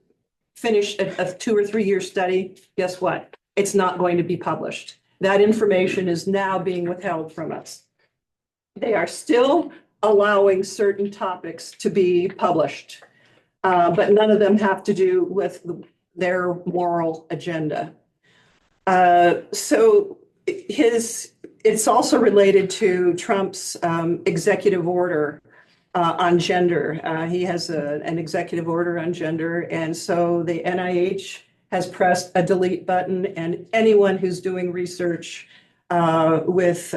finished a 2 or 3 year study, guess what? It's not going to be published. That information is now being withheld from us. They are still allowing certain topics to be published, but none of them have to do with their moral agenda. So it's also related to Trump's executive order on gender. He has an executive order on gender, and so the NIH has pressed a delete button, and anyone who's doing research with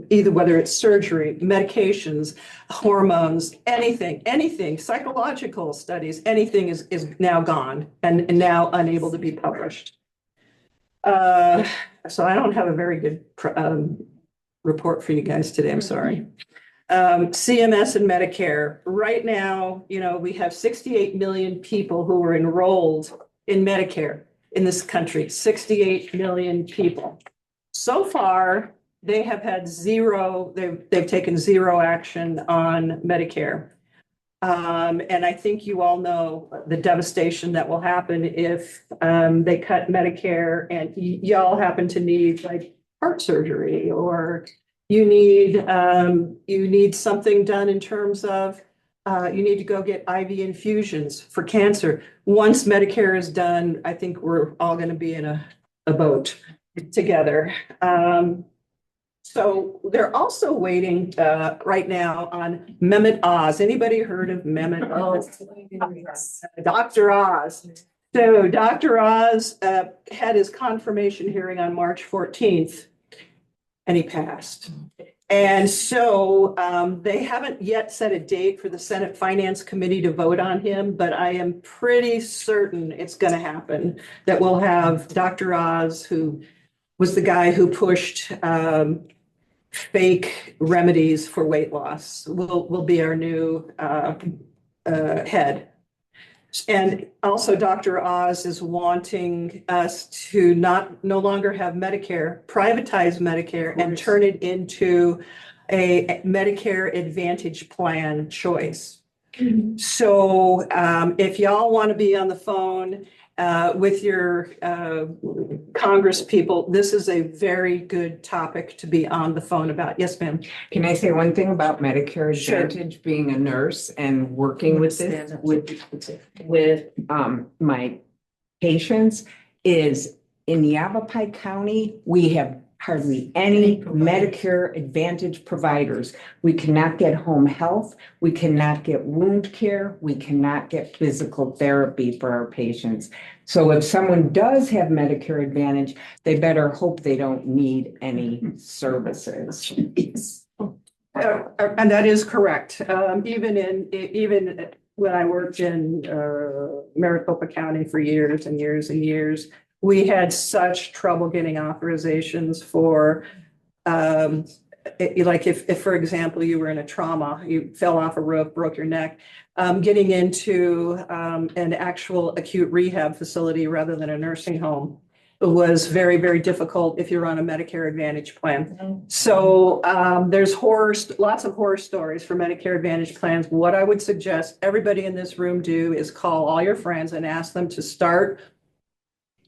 either whether it's surgery, medications, hormones, anything, psychological studies, anything is now gone and now unable to be published. So I don't have a very good report for you guys today, I'm sorry. CMS and Medicare. Right now, we have 68 million people who are enrolled in Medicare in this country, 68 million people. So far, they have had they've taken zero action on Medicare. And I think you all know the devastation that will happen if they cut Medicare and y'all happen to need like heart surgery, or you need something done in terms of you need to go get IV infusions for cancer. Once Medicare is done, I think we're all going to be in a boat together. So they're also waiting right now on Mehmet Oz. Anybody heard of Mehmet Oz? Dr. Oz. So Dr. Oz had his confirmation hearing on March 14th, and he passed. And so they haven't yet set a date for the Senate Finance Committee to vote on him, but I am pretty certain it's going to happen, that we'll have Dr. Oz, who was the guy who pushed fake remedies for weight loss, will be our new head. And also Dr. Oz is wanting us to no longer have Medicare, privatize Medicare and turn it into a Medicare Advantage plan choice. So if y'all want to be on the phone with your Congress people, this is a very good topic to be on the phone about. Yes, ma'am.
Can I say one thing about Medicare
Sure.
Advantage, being a nurse and working with this, with my patients, is in Yavapai County, we have hardly any Medicare Advantage providers. We cannot get home health, we cannot get wound care, we cannot get physical therapy for our patients. So if someone does have Medicare Advantage, they better hope they don't need any services.
And that is correct. Even when I worked in Maricopa County for years and years and years, we had such trouble getting authorizations for, like if, for example, you were in a trauma, you fell off a roof, broke your neck, getting into an actual acute rehab facility rather than a nursing home was very, very difficult if you're on a Medicare Advantage plan. So there's lots of horror stories for Medicare Advantage plans. What I would suggest everybody in this room do is call all your friends and ask them to start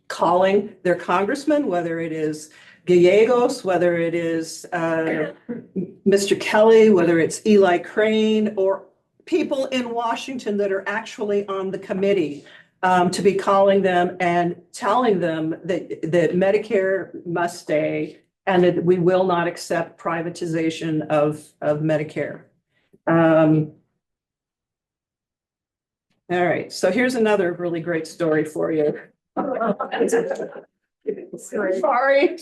calling their congressman, whether it is Gallegos, whether it is Mr. Kelly, whether it's Eli Crane, or people in Washington that are actually on the committee, to be calling them and telling them that Medicare must stay and that we will not accept privatization of Medicare. All right, so here's another really great story for you. Sorry.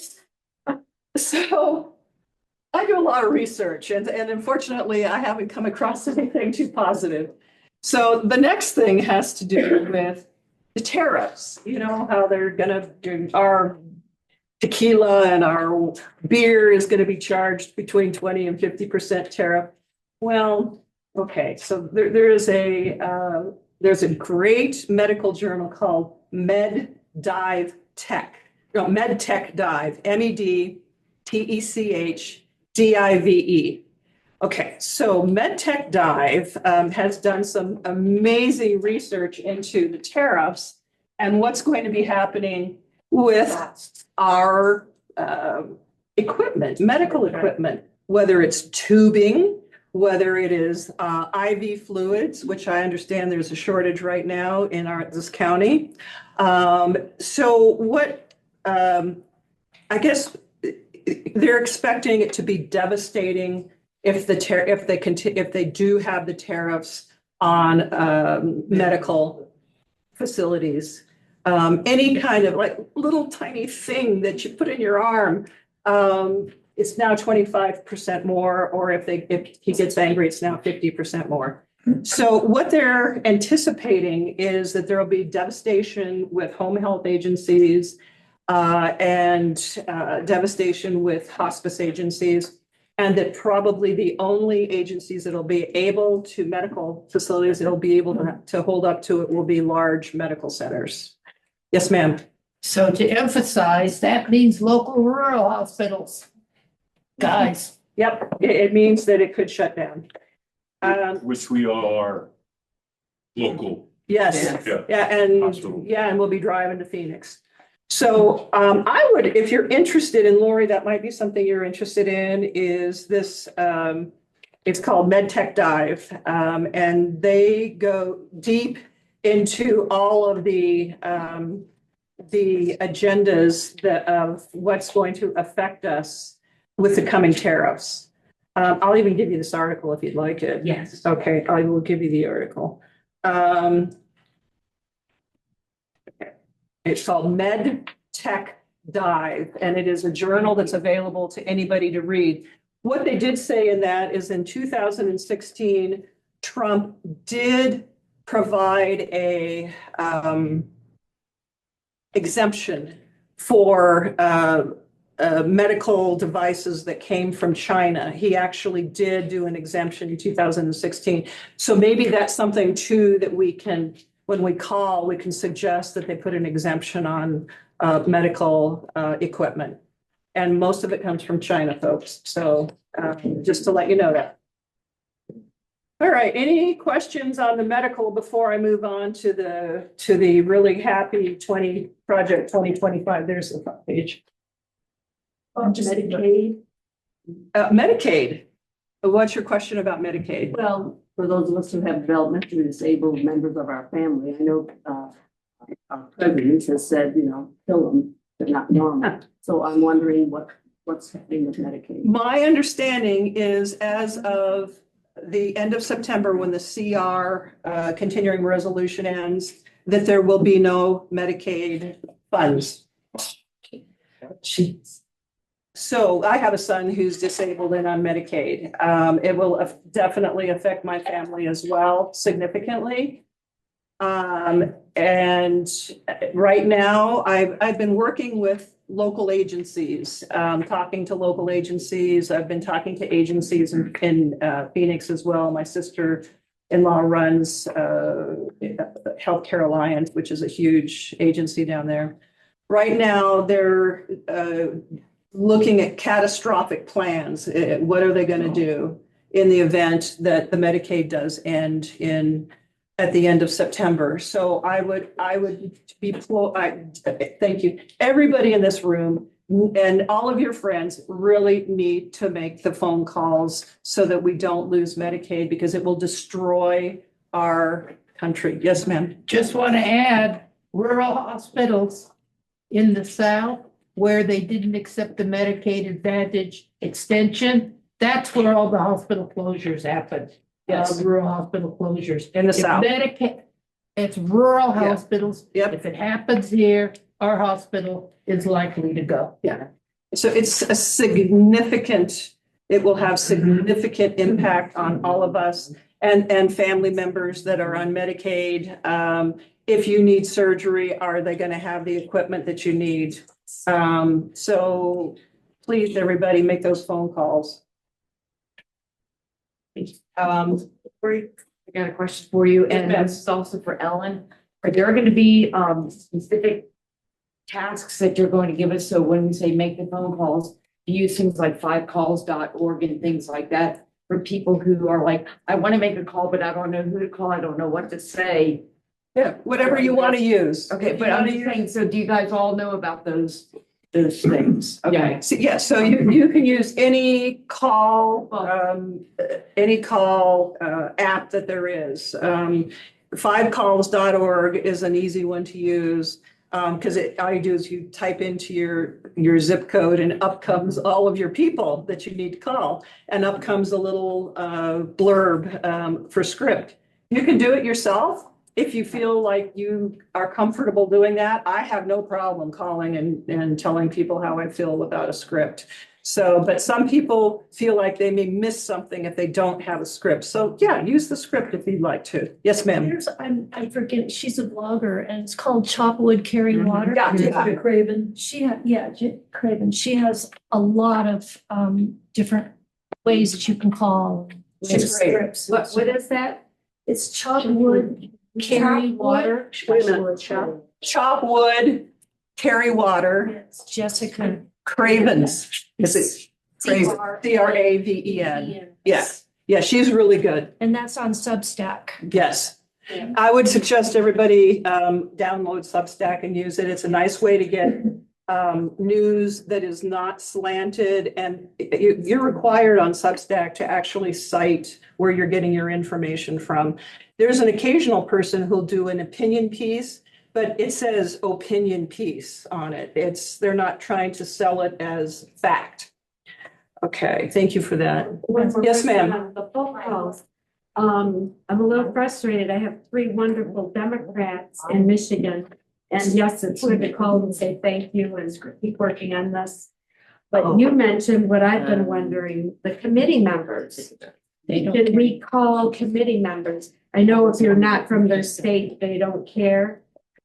So I do a lot of research and unfortunately I haven't come across anything too positive. So the next thing has to do with the tariffs. You know how they're gonna do our tequila and our beer is gonna be charged between 20 and 50% tariff. Well, okay, so there's a great medical journal called MedTech Dive, MEDTECHDIVE. Okay, so MedTech Dive has done some amazing research into the tariffs and what's going to be happening with our equipment, medical equipment, whether it's tubing, whether it is IV fluids, which I understand there's a shortage right now in this county. So what I guess they're expecting it to be devastating if they do have the tariffs on medical facilities. Any kind of like little tiny thing that you put in your arm, it's now 25% more, or if he gets angry, it's now 50% more. So what they're anticipating is that there will be devastation with home health agencies and devastation with hospice agencies, and that probably the only agencies that'll be able to, medical facilities that'll be able to hold up to it will be large medical centers. Yes, ma'am.
So to emphasize, that means local rural hospitals. Guys.
Yep, it means that it could shut down.
Which we are local.
Yes,
Yeah.
and we'll be driving to Phoenix. So I would, if you're interested in, Lori, that might be something you're interested in, is this, it's called MedTech Dive. And they go deep into all of the agendas of what's going to affect us with the coming tariffs. I'll even give you this article if you'd like it.
Yes.
Okay, I will give you the article. It's called MedTech Dive, and it is a journal that's available to anybody to read. What they did say in that is in 2016, Trump did provide a exemption for medical devices that came from China. He actually did do an exemption in 2016. So maybe that's something too that we can when we call, we can suggest that they put an exemption on medical equipment. And most of it comes from China, folks. So just to let you know that. All right, any questions on the medical before I move on to the really happy project 2025? There's the front page.
Medicaid.
Medicaid. What's your question about Medicaid?
Well, for those of us who have developmentally disabled members of our family, I know our president has said, kill them, they're not normal. So I'm wondering what's happening with Medicaid.
My understanding is as of the end of September, when the CR continuing resolution ends, that there will be no Medicaid funds.
Jeez.
So I have a son who's disabled and on Medicaid. It will definitely affect my family as well, significantly. And right now, I've been working with local agencies, talking to local agencies. I've been talking to agencies in Phoenix as well. My sister-in-law runs Healthcare Alliance, which is a huge agency down there. Right now, they're looking at catastrophic plans. What are they going to do in the event that the Medicaid does end at the end of September? So I would thank you. Everybody in this room and all of your friends really need to make the phone calls so that we don't lose Medicaid, because it will destroy our country. Yes, ma'am.
Just want to add, rural hospitals in the South where they didn't accept the Medicaid Advantage extension, that's where all the hospital closures happened.
Yes.
Rural hospital closures.
In the
If
South.
Medicaid, it's rural
Yeah.
hospitals.
Yep.
If it happens here, our hospital is likely to go.
Yeah. So it's a significant, it will have significant impact on all of us and family members that are on Medicaid. If you need surgery, are they going to have the equipment that you need? So please, everybody, make those phone calls.
I got a question for you, and
ma'am.
this is also for Ellen. Are there going to be specific tasks that you're going to give us? So when we say make the phone calls, do you use things like 5calls.org and things like that for people who are like, I want to make a call, but I don't know who to call. I don't know what to say.
Yeah, whatever you want to use.
Okay, but I'm just saying, so do you guys all know about those things? Okay.
So you can use any call, app that there is. 5calls.org is an easy one to use, because all you do is you type into your zip code and up comes all of your people that you need to call, and up comes a little blurb for script. You can do it yourself. If you feel like you are comfortable doing that, I have no problem calling and telling people how I feel about a script. So, but some people feel like they may miss something if they don't have a script. So yeah, use the script if you'd like to. Yes, ma'am.
I forget, she's a blogger and it's called Chopwood Carry Water.
Yeah.
Jessica Craven. Craven. She has a lot of different ways that you can call.
She's great.
Scripts.
What is that?
It's Chopwood Carry Water.
Wait a minute,
Chop wood, carry water.
It's Jessica
Cravens. Is it Craven? Craven. Yes. Yeah, she's really good.
And that's on Substack.
Yes. I would suggest everybody download Substack and use it. It's a nice way to get news that is not slanted, and you're required on Substack to actually cite where you're getting your information from. There's an occasional person who'll do an opinion piece, but it says opinion piece on it. They're not trying to sell it as fact. Okay, thank you for that. Yes, ma'am.
The phone calls. I'm a little frustrated. I have 3 wonderful Democrats in Michigan. And yes, it's good to call and say thank you and keep working on this. But you mentioned what I've been wondering, the committee members. Can we call committee members? I know if you're not from their state, they don't care.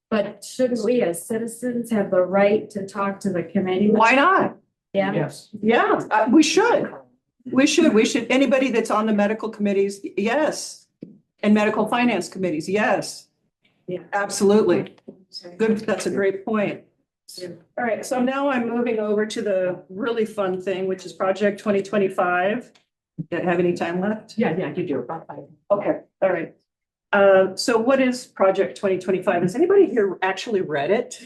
But shouldn't we as citizens have the right to talk to the committee?
Why not?
Yeah.
Yes.
Yeah, we should. We should. Anybody that's on the medical committees, yes. And medical finance committees, yes. Absolutely. Good, that's a great point. All right, so now I'm moving over to the really fun thing, which is Project 2025. Do you have any time left?
Yeah, I could do about 5.
Okay, all right. So what is Project 2025? Has anybody here actually read it?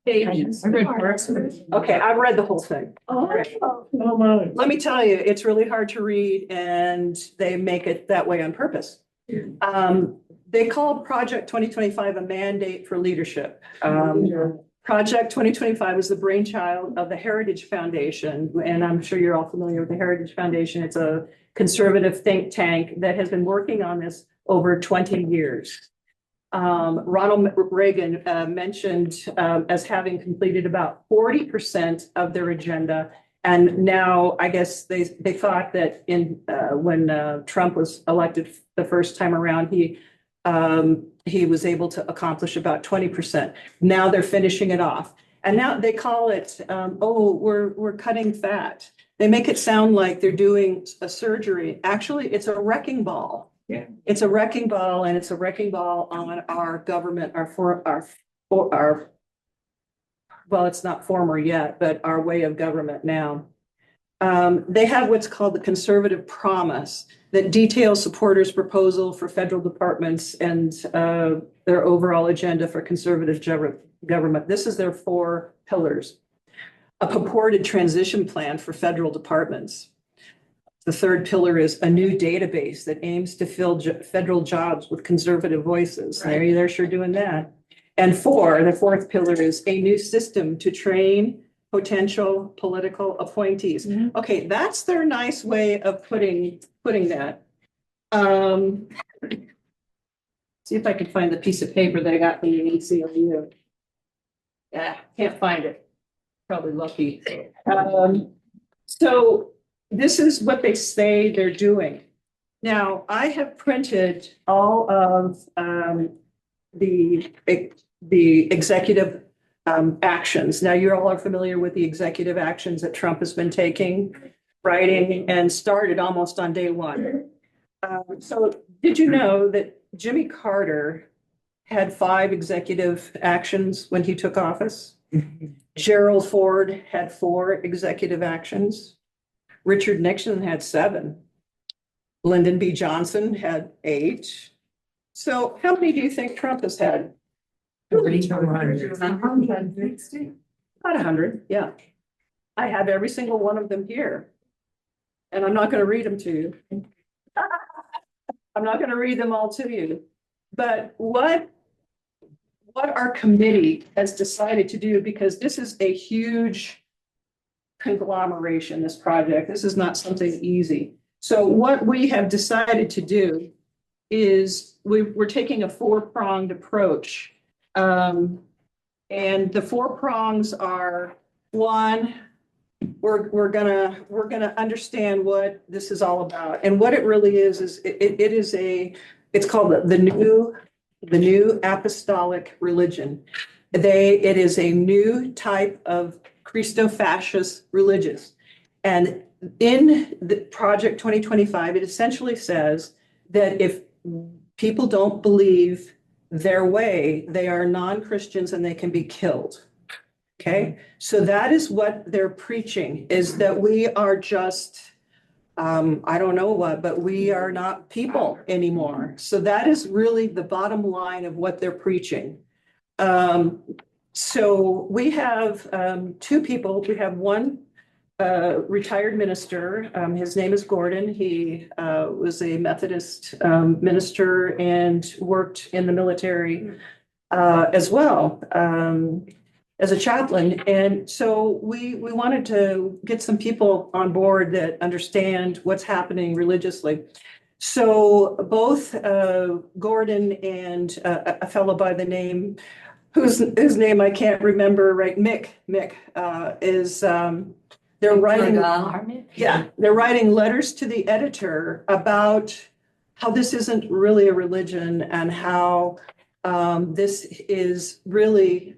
I read first.
Okay, I've read the whole thing. Let me tell you, it's really hard to read and they make it that way on purpose. They call Project 2025 a mandate for leadership. Project 2025 is the brainchild of the Heritage Foundation, and I'm sure you're all familiar with the Heritage Foundation. It's a conservative think tank that has been working on this over 20 years. Ronald Reagan mentioned as having completed about 40% of their agenda. And now I guess they thought that when Trump was elected the first time around, he was able to accomplish about 20%. Now they're finishing it off. And now they call it, we're cutting fat. They make it sound like they're doing a surgery. Actually, it's a wrecking ball.
Yeah.
It's a wrecking ball, and it's a wrecking ball on our government, well, it's not former yet, but our way of government now. They have what's called the conservative promise that details supporters' proposal for federal departments and their overall agenda for conservative government. This is their 4 pillars. A purported transition plan for federal departments. The 3rd pillar is a new database that aims to fill federal jobs with conservative voices. Right. They're sure doing that. And the 4th pillar is a new system to train potential political appointees. Mm-hmm. Okay, that's their nice way of putting that. See if I can find the piece of paper that I got from the ACLU. Yeah, can't find it. Probably lucky. So this is what they say they're doing. Now, I have printed all of the executive actions. Now, you all are familiar with the executive actions that Trump has been taking, writing, and started almost on day 1. So did you know that Jimmy Carter had 5 executive actions when he took office? Gerald Ford had 4 executive actions. Richard Nixon had 7. Lyndon B. Johnson had 8. So how many do you think Trump has had? About 100, yeah. I have every single one of them here. And I'm not going to read them to you. I'm not going to read them all to you. But what our committee has decided to do, because this is a huge conglomeration, this project, this is not something easy. So what we have decided to do is we're taking a 4-pronged approach. And the 4 prongs are: 1, we're gonna understand what this is all about, and what it really is it's called the new apostolic religion. It is a new type of Christo-fascist religion, and in the Project 2025, it essentially says that if people don't believe their way, they are non-Christians and they can be killed. Okay, so that is what they're preaching, is that we are just, I don't know what, but we are not people anymore. So that is really the bottom line of what they're preaching. So we have 2 people. We have one retired minister. His name is Gordon. He was a Methodist minister and worked in the military as well as a chaplain. And so we wanted to get some people on board that understand what's happening religiously. So both Gordon and a fellow by the name, whose name I can't remember, right? Mick is they're writing, they're writing letters to the editor about how this isn't really a religion and how this is really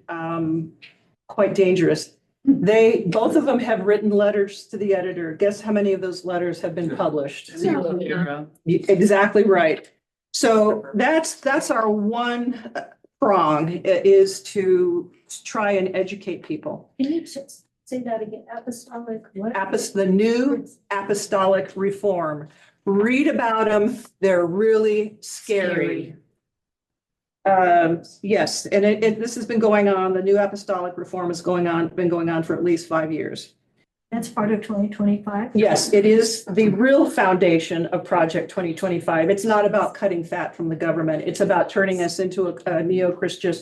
quite dangerous. Both of them have written letters to the editor. Guess how many of those letters have been published? 0. Exactly right. So that's our one prong is to try and educate people.
Can you just say that again? Apostolic what?
The new apostolic reform. Read about them. They're really scary. Yes, and this has been going on. The new apostolic reform is been going on for at least 5 years.
That's part of 2025?
Yes, it is the real foundation of Project 2025. It's not about cutting fat from the government. It's about turning us into a neo-Christian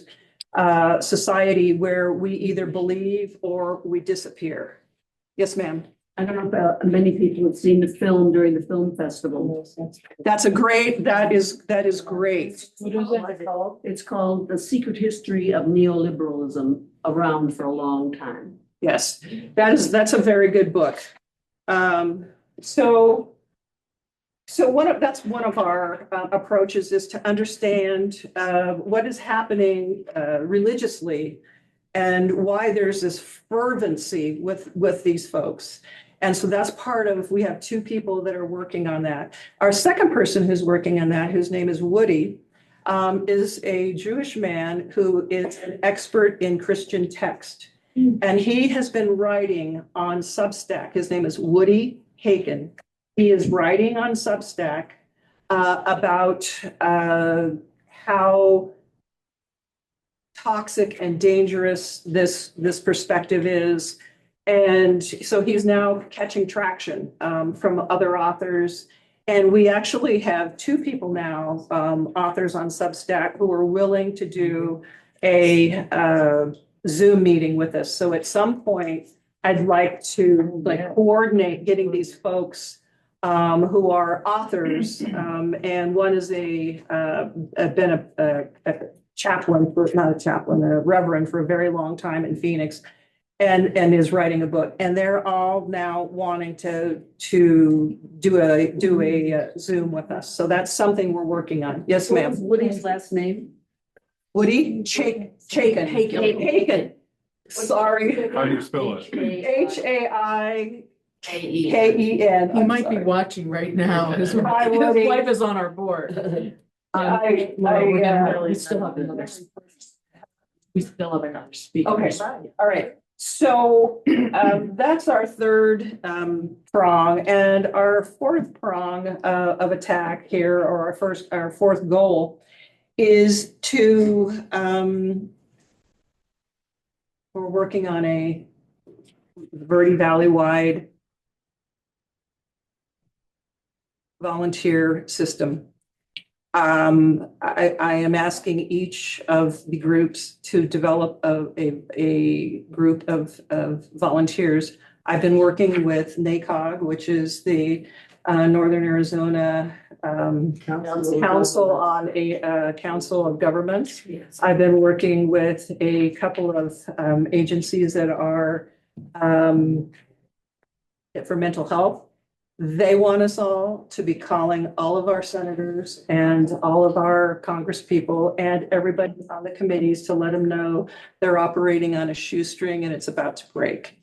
society where we either believe or we disappear. Yes, ma'am.
I don't know if many people have seen the film during the film festival.
That is great.
What is it called? It's called The Secret History of Neoliberalism, around for a long time.
Yes, that's a very good book. So that's one of our approaches, is to understand what is happening religiously and why there's this fervency with these folks. And so that's part of, we have 2 people that are working on that. Our second person who's working on that, whose name is Woody, is a Jewish man who is an expert in Christian text. And he has been writing on Substack. His name is Woody Hagen. He is writing on Substack about how toxic and dangerous this perspective is. And so he's now catching traction from other authors. And we actually have 2 people now, authors on Substack, who are willing to do a Zoom meeting with us. So at some point, I'd like to coordinate getting these folks who are authors, and one is been a chaplain a reverend for a very long time in Phoenix, and is writing a book. And they're all now wanting to do a Zoom with us. So that's something we're working on. Yes, ma'am.
Woody's last name?
Woody Hagen. Sorry.
How do you spell it?
Haikeken.
He might be watching right now. His wife is on our board. We still have another speaker.
Okay, all right. So that's our third prong, and our fourth prong of attack here, or our fourth goal, is to we're working on a Verde Valley wide volunteer system. I am asking each of the groups to develop a group of volunteers. I've been working with NACOG, which is the Northern Arizona Council on a Council of Governments.
Yes.
I've been working with a couple of agencies that are for mental health. They want us all to be calling all of our senators and all of our congresspeople and everybody on the committees to let them know they're operating on a shoestring and it's about to break.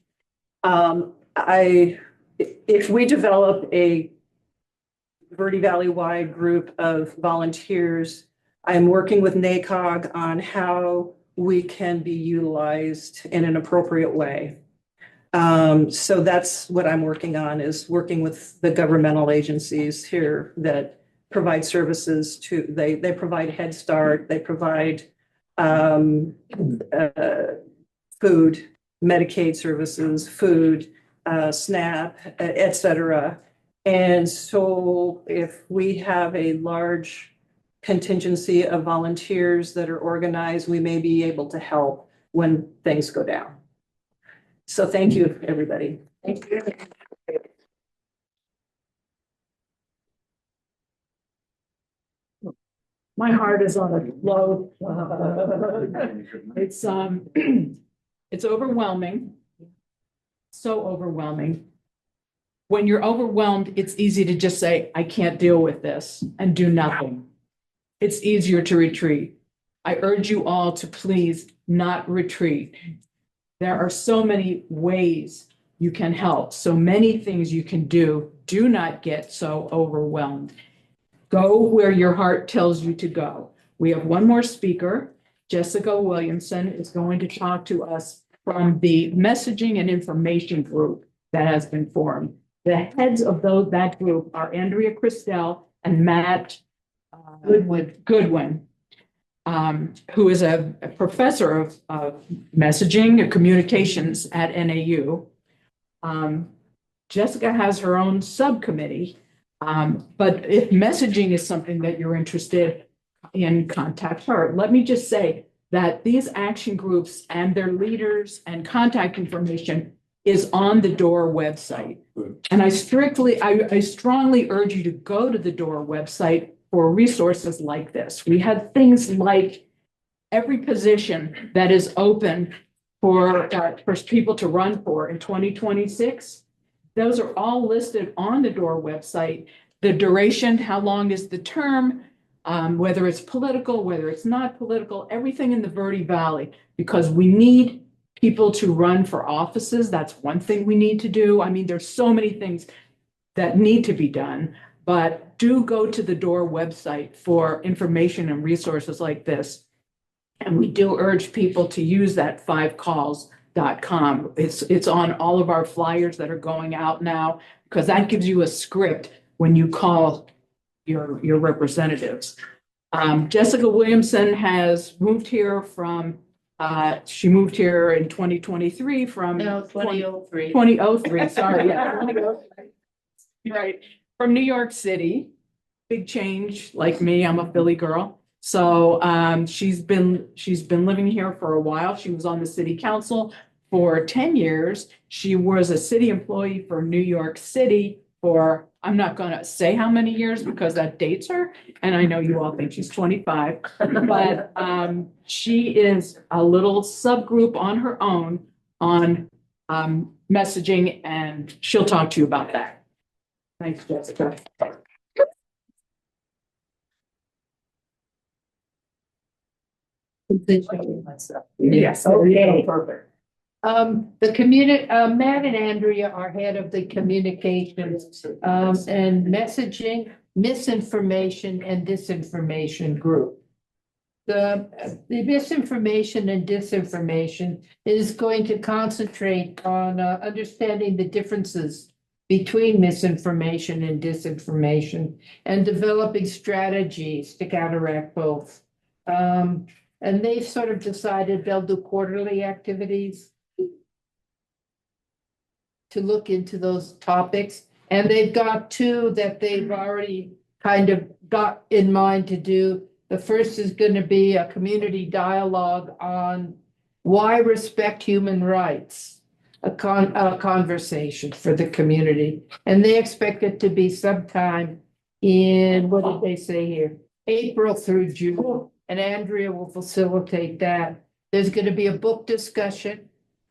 If we develop a Verde Valley wide group of volunteers, I'm working with NACOG on how we can be utilized in an appropriate way. So that's what I'm working on, is working with the governmental agencies here that provide services to, they provide Head Start, they provide food, Medicaid services, food, SNAP, et cetera. And so if we have a large contingency of volunteers that are organized, we may be able to help when things go down. So thank you, everybody.
Thank you.
My heart is on a low. It's it's overwhelming. So overwhelming. When you're overwhelmed, it's easy to just say, I can't deal with this, and do nothing. It's easier to retreat. I urge you all to please not retreat. There are so many ways you can help, so many things you can do. Do not get so overwhelmed. Go where your heart tells you to go. We have one more speaker, Jessica Williamson is going to talk to us from the messaging and information group that has been formed. The heads of that group are Andrea Christel and Matt Goodwin, who is a professor of messaging and communications at NAU. Jessica has her own subcommittee, but if messaging is something that you're interested in, contact her. Let me just say that these action groups and their leaders and contact information is on the DORR website. And I strongly urge you to go to the DORR website for resources like this. We had things like every position that is open for people to run for in 2026. Those are all listed on the DORR website. The duration, how long is the term, whether it's political, whether it's not political, everything in the Verde Valley, because we need people to run for offices. That's one thing we need to do. I mean, there's so many things that need to be done, but do go to the DORR website for information and resources like this. And we do urge people to use that 5calls.com. It's on all of our flyers that are going out now, because that gives you a script when you call your representatives. Jessica Williamson has moved here from, she moved here in 2023 from.
No, 2003.
2003, sorry, yeah. 2003. Right, from New York City. Big change, like me, I'm a Philly girl. So she's been living here for a while. She was on the city council for 10 years. She was a city employee for New York City for, I'm not going to say how many years because that dates her. And I know you all think she's 25, but she is a little subgroup on her own on messaging, and she'll talk to you about that. Thanks, Jessica. Yes, okay, perfect.
The community, Matt and Andrea are head of the communications, and messaging, misinformation and disinformation group. The misinformation and disinformation is going to concentrate on understanding the differences between misinformation and disinformation and developing strategies to counteract both. And they've sort of decided they'll do quarterly activities to look into those topics. And they've got two that they've already kind of got in mind to do. The first is going to be a community dialogue on why respect human rights, a conversation for the community. And they expect it to be sometime in, what did they say here? April through June. And Andrea will facilitate that. There's going to be a book discussion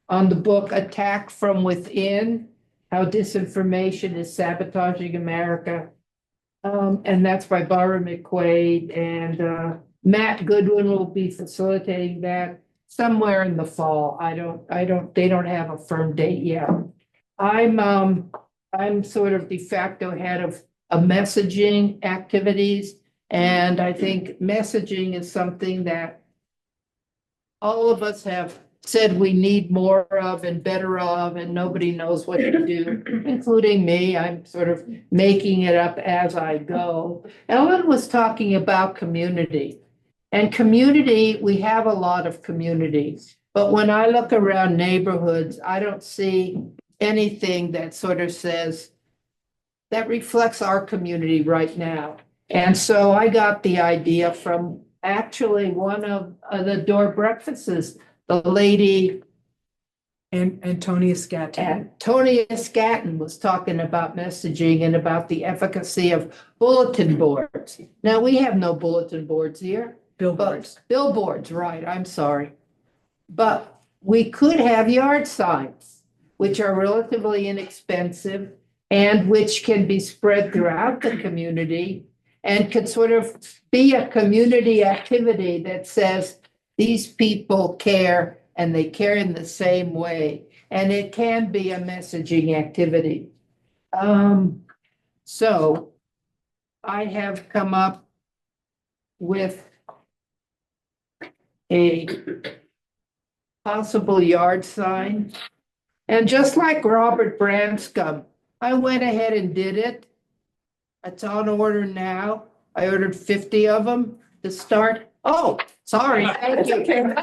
on the book Attack from Within, How Disinformation is Sabotaging America. And that's by Barbara McQuaid, and Matt Goodwin will be facilitating that somewhere in the fall. They don't have a firm date yet. I'm sort of de facto head of messaging activities. And I think messaging is something that all of us have said we need more of and better of, and nobody knows what to do, including me. I'm sort of making it up as I go. Ellen was talking about community. And community, we have a lot of communities. But when I look around neighborhoods, I don't see anything that sort of says, that reflects our community right now. And so I got the idea from actually one of the DORR breakfasts, the lady.
And Antonia Scatton.
Antonia Scatton was talking about messaging and about the efficacy of bulletin boards. Now, we have no bulletin boards here.
Billboards.
Billboards, right, I'm sorry. But we could have yard signs, which are relatively inexpensive and which can be spread throughout the community and could sort of be a community activity that says these people care and they care in the same way. And it can be a messaging activity. So I have come up with a possible yard sign. And just like Robert Branscombe, I went ahead and did it. It's on order now. I ordered 50 of them to start. Oh, sorry, thank you.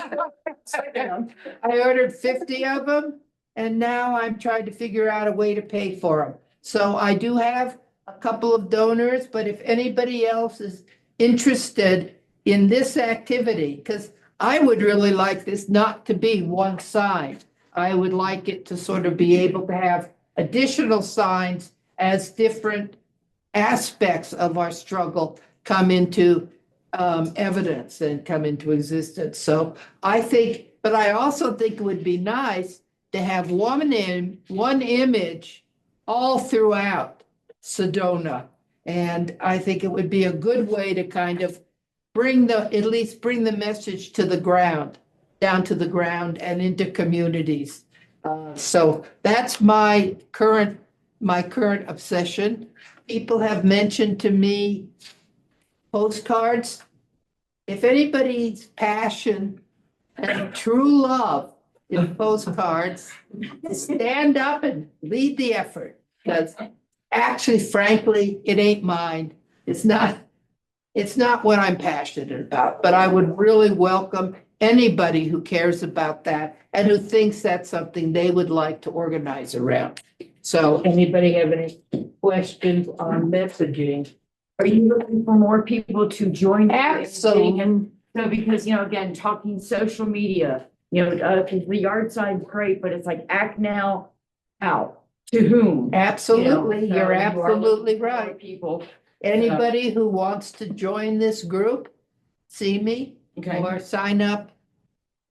I ordered 50 of them, and now I'm trying to figure out a way to pay for them. So I do have a couple of donors, but if anybody else is interested in this activity, because I would really like this not to be one sign. I would like it to sort of be able to have additional signs as different aspects of our struggle come into evidence and come into existence. So I think, but I also think it would be nice to have one image all throughout Sedona. And I think it would be a good way to kind of at least bring the message to the ground, down to the ground and into communities. So that's my current obsession. People have mentioned to me postcards. If anybody's passion and true love in postcards, stand up and lead the effort. Because actually, frankly, it ain't mine. It's not what I'm passionate about, but I would really welcome anybody who cares about that and who thinks that's something they would like to organize around. So anybody have any questions on messaging?
Are you looking for more people to join?
Absolutely.
So because, again, talking social media, the yard sign's great, but it's like act now, out. To whom?
Absolutely,
So
you're
you are
absolutely
looking for
right.
People.
Anybody who wants to join this group, see me
Okay.
or sign up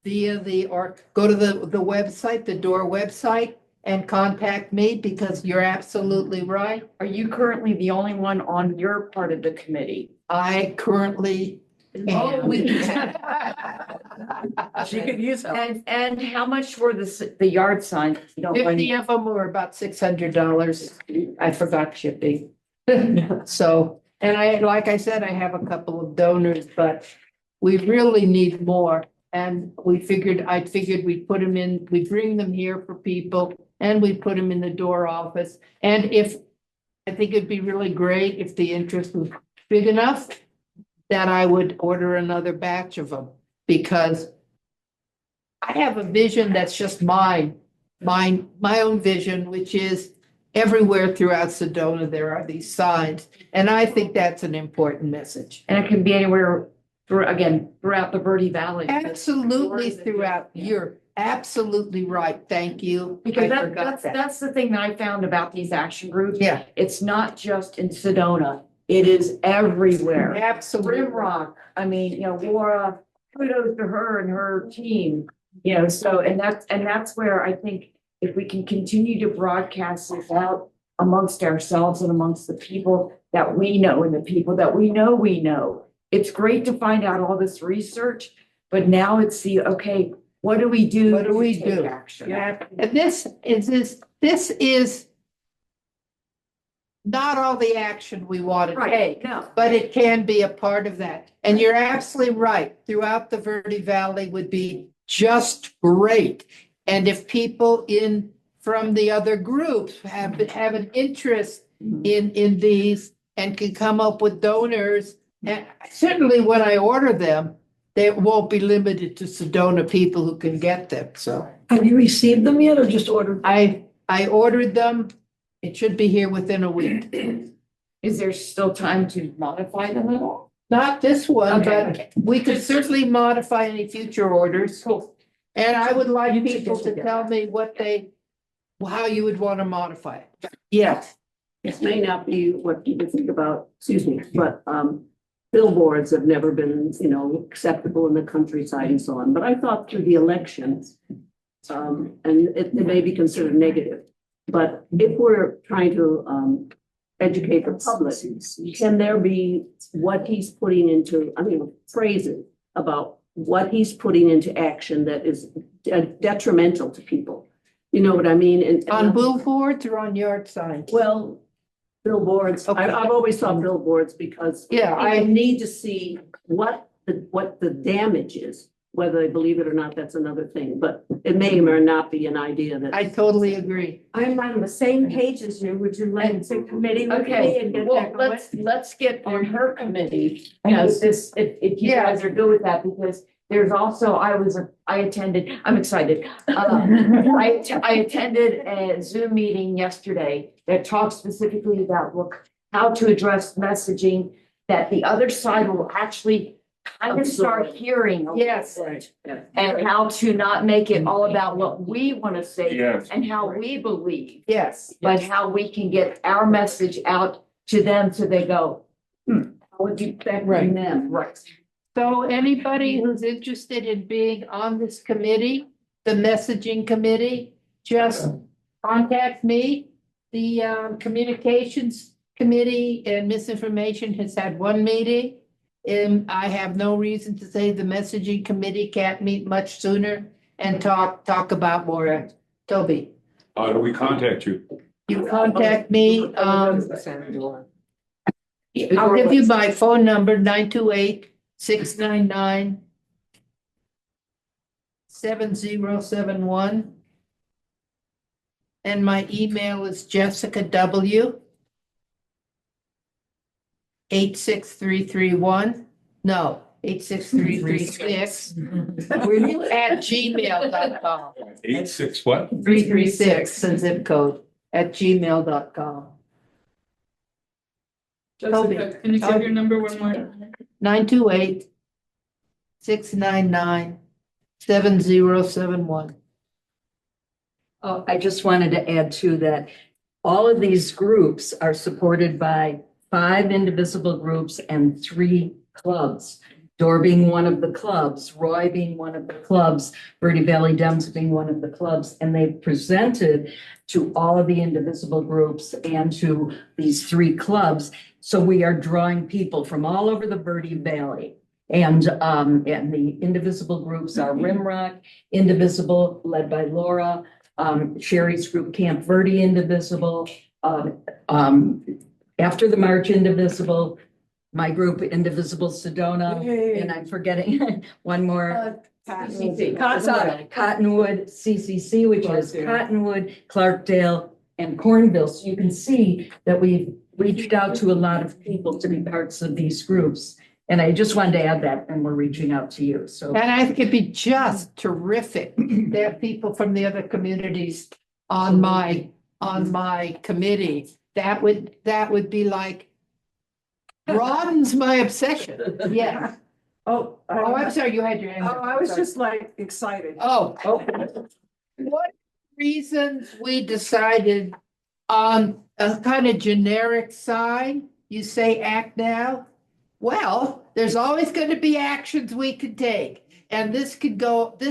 or go to the website, the DORR website, and contact me because you're absolutely right.
Are you currently the only one on your part of the committee?
I currently am.
She could use help.
And how much were the yard signs? You don't mind-
50 of them were about $600. I forgot shipping. So, and like I said, I have a couple of donors, but we really need more. And I figured we'd put them in, we'd bring them here for people and we'd put them in the DORR office. And I think it'd be really great if the interest was big enough that I would order another batch of them because I have a vision that's just my own vision, which is everywhere throughout Sedona, there are these signs. And I think that's an important message.
And it can be anywhere throughout the Verde Valley.
Absolutely throughout. You're absolutely right. Thank you.
Because
I forgot
that's the thing that I found about these action groups.
Yeah,
It's not just in Sedona. It is everywhere.
absolutely.
Rimrock, Laura, kudos to her and her team, so, and that's where I think if we can continue to broadcast this out amongst ourselves and amongst the people that we know and the people that we know. It's great to find out all this research, but now it's okay, what do we do?
What do we
to take
do?
action?
Yeah, and this is not all the action we want to take,
No.
but it can be a part of that. And you're absolutely right. Throughout the Verde Valley would be just great. And if people from the other groups have an interest in these and can come up with donors, and certainly when I order them, they won't be limited to Sedona people who can get them. So
Have you received them yet or just ordered?
I ordered them. It should be here within a week.
Is there still time to modify them at all?
Not this one,
Okay.
but we could certainly modify any future orders. And I would like people to tell me how you would want to modify it. Yes.
This may not be what people think about, but billboards have never been, acceptable in the countryside and so on. But I thought through the elections, and it may be considered negative, but if we're trying to educate the public, can there be what he's putting into, phrases about what he's putting into action that is detrimental to people? You know what I mean? And
On billboards or on yard signs?
well, billboards,
Okay.
I've always thought billboards because
Yeah,
people need to see what the damage is Whether they believe it or not, that's another thing, but it may or may not be an idea that.
I totally agree.
I'm on the same page as you. Would you like to committee with me
Okay,
and get
well,
that going?
let's get on her committee, because this, if you
Yeah.
guys are good with that, because there's also, I attended, I'm excited. I attended a Zoom meeting yesterday that talked specifically about, look, how to address messaging that the other side will actually kind of start hearing.
Yes.
And how to not make it all about what we want to say
Yes.
and how we believe,
Yes.
but how we can get our message out to them so they go, how would you affect
Right.
them? Right.
So anybody who's interested in being on this committee, the messaging committee, just contact me. The communications committee and misinformation has had one meeting. And I have no reason to say the messaging committee can't meet much sooner and talk about more. Toby,
How do we contact you?
you contact me, I'll
I'll
give you my phone number, 928-699-7071. And my email is Jessica W. 86331, no, 86336 at gmail.com.
86 what?
336, the zip code, at gmail.com.
Jessica, can you give your number one more?
928-699-7071.
Oh, I just wanted to add to that. All of these groups are supported by 5 indivisible groups and 3 clubs. DORR being one of the clubs, Roy being one of the clubs, Verde Valley Dems being one of the clubs, and they've presented to all of the indivisible groups and to these 3 clubs. So we are drawing people from all over the Verde Valley. And the indivisible groups are Rimrock, Indivisible, led by Laura, Sherry's group Camp Verde Indivisible, After the March Indivisible, my group Indivisible Sedona, and I'm forgetting one more. Cottonwood, CCC, which is Cottonwood, Clarkdale, and Cornville. So you can see that we've reached out to a lot of people to be parts of these groups. And I just wanted to add that, and we're reaching out to you, so.
And I think it'd be just terrific to have people from the other communities on my committee. That would be like broadens my obsession. Yeah.
Oh,
I'm sorry, you had your hand up.
I was just like excited.
Oh, what reasons we decided on a kind of generic sign? You say act now? Well, there's always going to be actions we could take. And this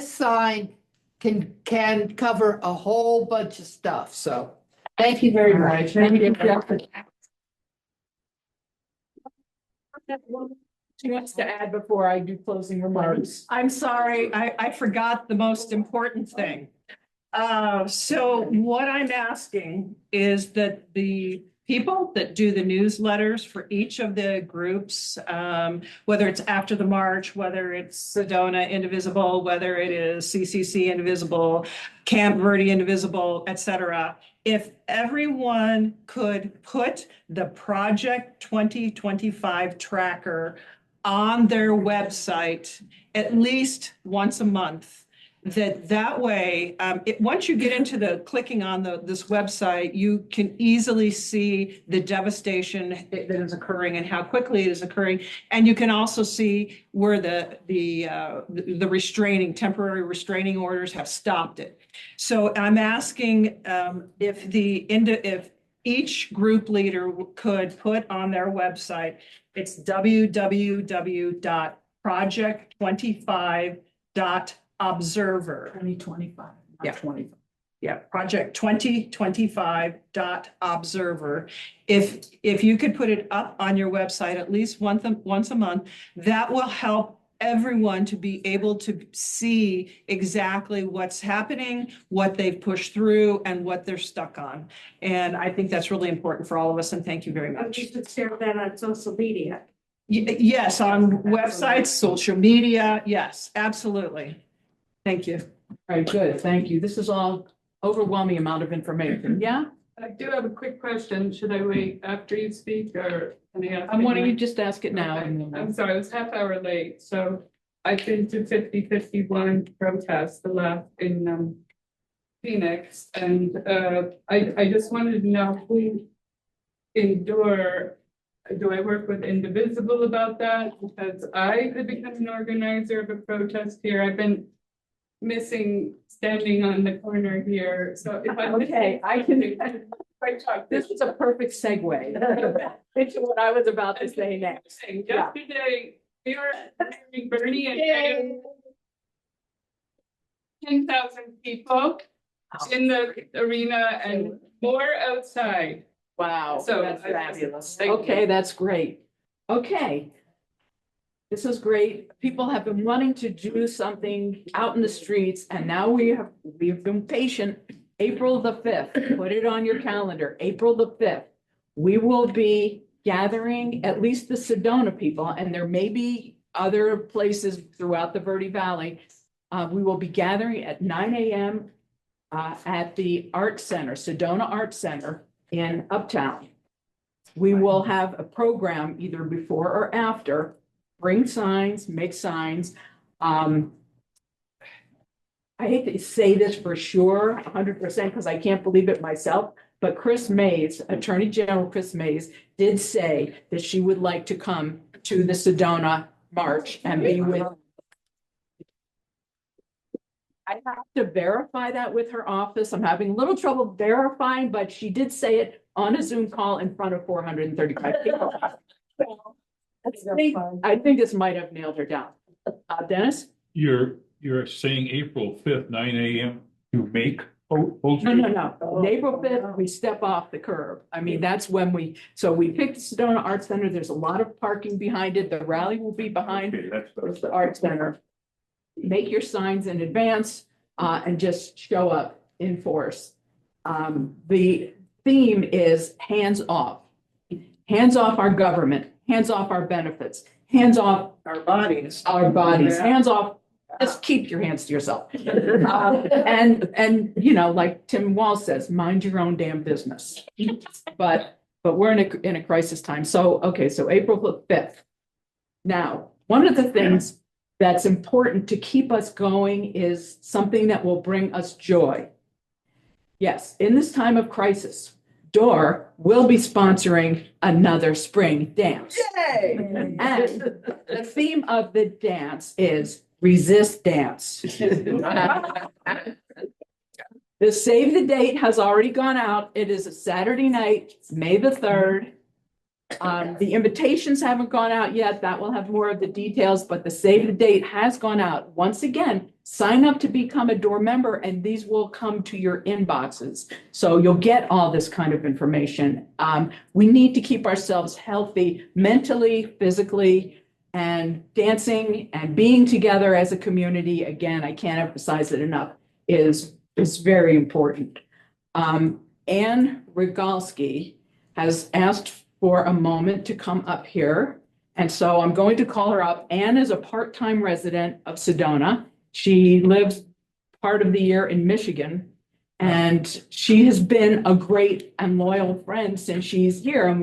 sign can cover a whole bunch of stuff. So thank you very much.
She wants to add before I do closing remarks.
I'm sorry, I forgot the most important thing. So what I'm asking is that the people that do the newsletters for each of the groups, whether it's After the March, whether it's Sedona Indivisible, whether it is CCC Indivisible, Camp Verde Indivisible, et cetera, if everyone could put the Project 2025 tracker on their website at least once a month, that way, once you get into the clicking on this website, you can easily see the devastation that is occurring and how quickly it is occurring. And you can also see where the temporary restraining orders have stopped it. So I'm asking if each group leader could put on their website, it's www.project25.observer.
2025, not 25.
Yeah, project 2025.observer. If you could put it up on your website at least once a month, that will help everyone to be able to see exactly what's happening, what they've pushed through, and what they're stuck on. And I think that's really important for all of us, and thank you very
And
much.
you should share that on social media.
Yes, on websites, social media, yes, absolutely. Thank you.
All right, good, thank you. This is all overwhelming amount of information. Yeah?
I do have a quick question. Should I wait after you speak or can I ask?
I'm
it
wanting
now?
you just ask it now.
Okay.
and then we'll-
I'm sorry, I was half hour late, so I've been to 5051 protests the last in Phoenix, and I just wanted to know who in DORR, do I work with Indivisible about that? Because I could become an organizer of a protest here. I've been missing standing on the corner here, so if I'm.
Okay, I can, this is a perfect segue into what I was about to say next. Yeah.
Yesterday, we were hearing Bernie and 10,000 people in the arena and more outside.
Wow,
So
that's
I-
fabulous.
thank you.
Okay, that's great. Okay. This is great. People have been wanting to do something out in the streets and now we've been patient. April the 5th, put it on your calendar, April the 5th. We will be gathering at least the Sedona people, and there may be other places throughout the Verde Valley. We will be gathering at 9 a.m. At the Art Center, Sedona Art Center in Uptown. We will have a program either before or after. Bring signs, make signs. I hate to say this for sure, 100%, because I can't believe it myself, but Chris Mays, Attorney General Chris Mays, did say that she would like to come to the Sedona March and be with. I have to verify that with her office. I'm having a little trouble verifying, but she did say it on a Zoom call in front of 435 people. I think this might have nailed her down. Dennis?
You're saying April 5th, 9 a.m. to make posters?
No. April 5th, we step off the curb. I mean, that's when we picked Sedona Art Center. There's a lot of parking behind it. The rally will be behind
Okay, that's
the Art Center. Make your signs in advance and just show up in force. The theme is hands off. Hands off our government, hands off our benefits, hands off
Our bodies.
Yeah. Hands off. Just keep your hands to yourself. And you know, like Tim Wall says, mind your own damn business. But we're in a crisis time. So, okay, so April 5th. Now, one of the things that's important to keep us going is something that will bring us joy. Yes, in this time of crisis, DORR will be sponsoring another spring dance.
Yay!
And the theme of the dance is resist dance. The save the date has already gone out. It is a Saturday night, May the 3rd. The invitations haven't gone out yet. That will have more of the details, but the save the date has gone out. Once again, sign up to become a DORR member and these will come to your inboxes. So you'll get all this kind of information. We need to keep ourselves healthy mentally, physically, and dancing and being together as a community. Again, I can't emphasize it enough, is very important. Ann Rogalski has asked for a moment to come up here. And so I'm going to call her up. Ann is a part-time resident of Sedona. She lives part of the year in Michigan. And she has been a great and loyal friend since she's here. And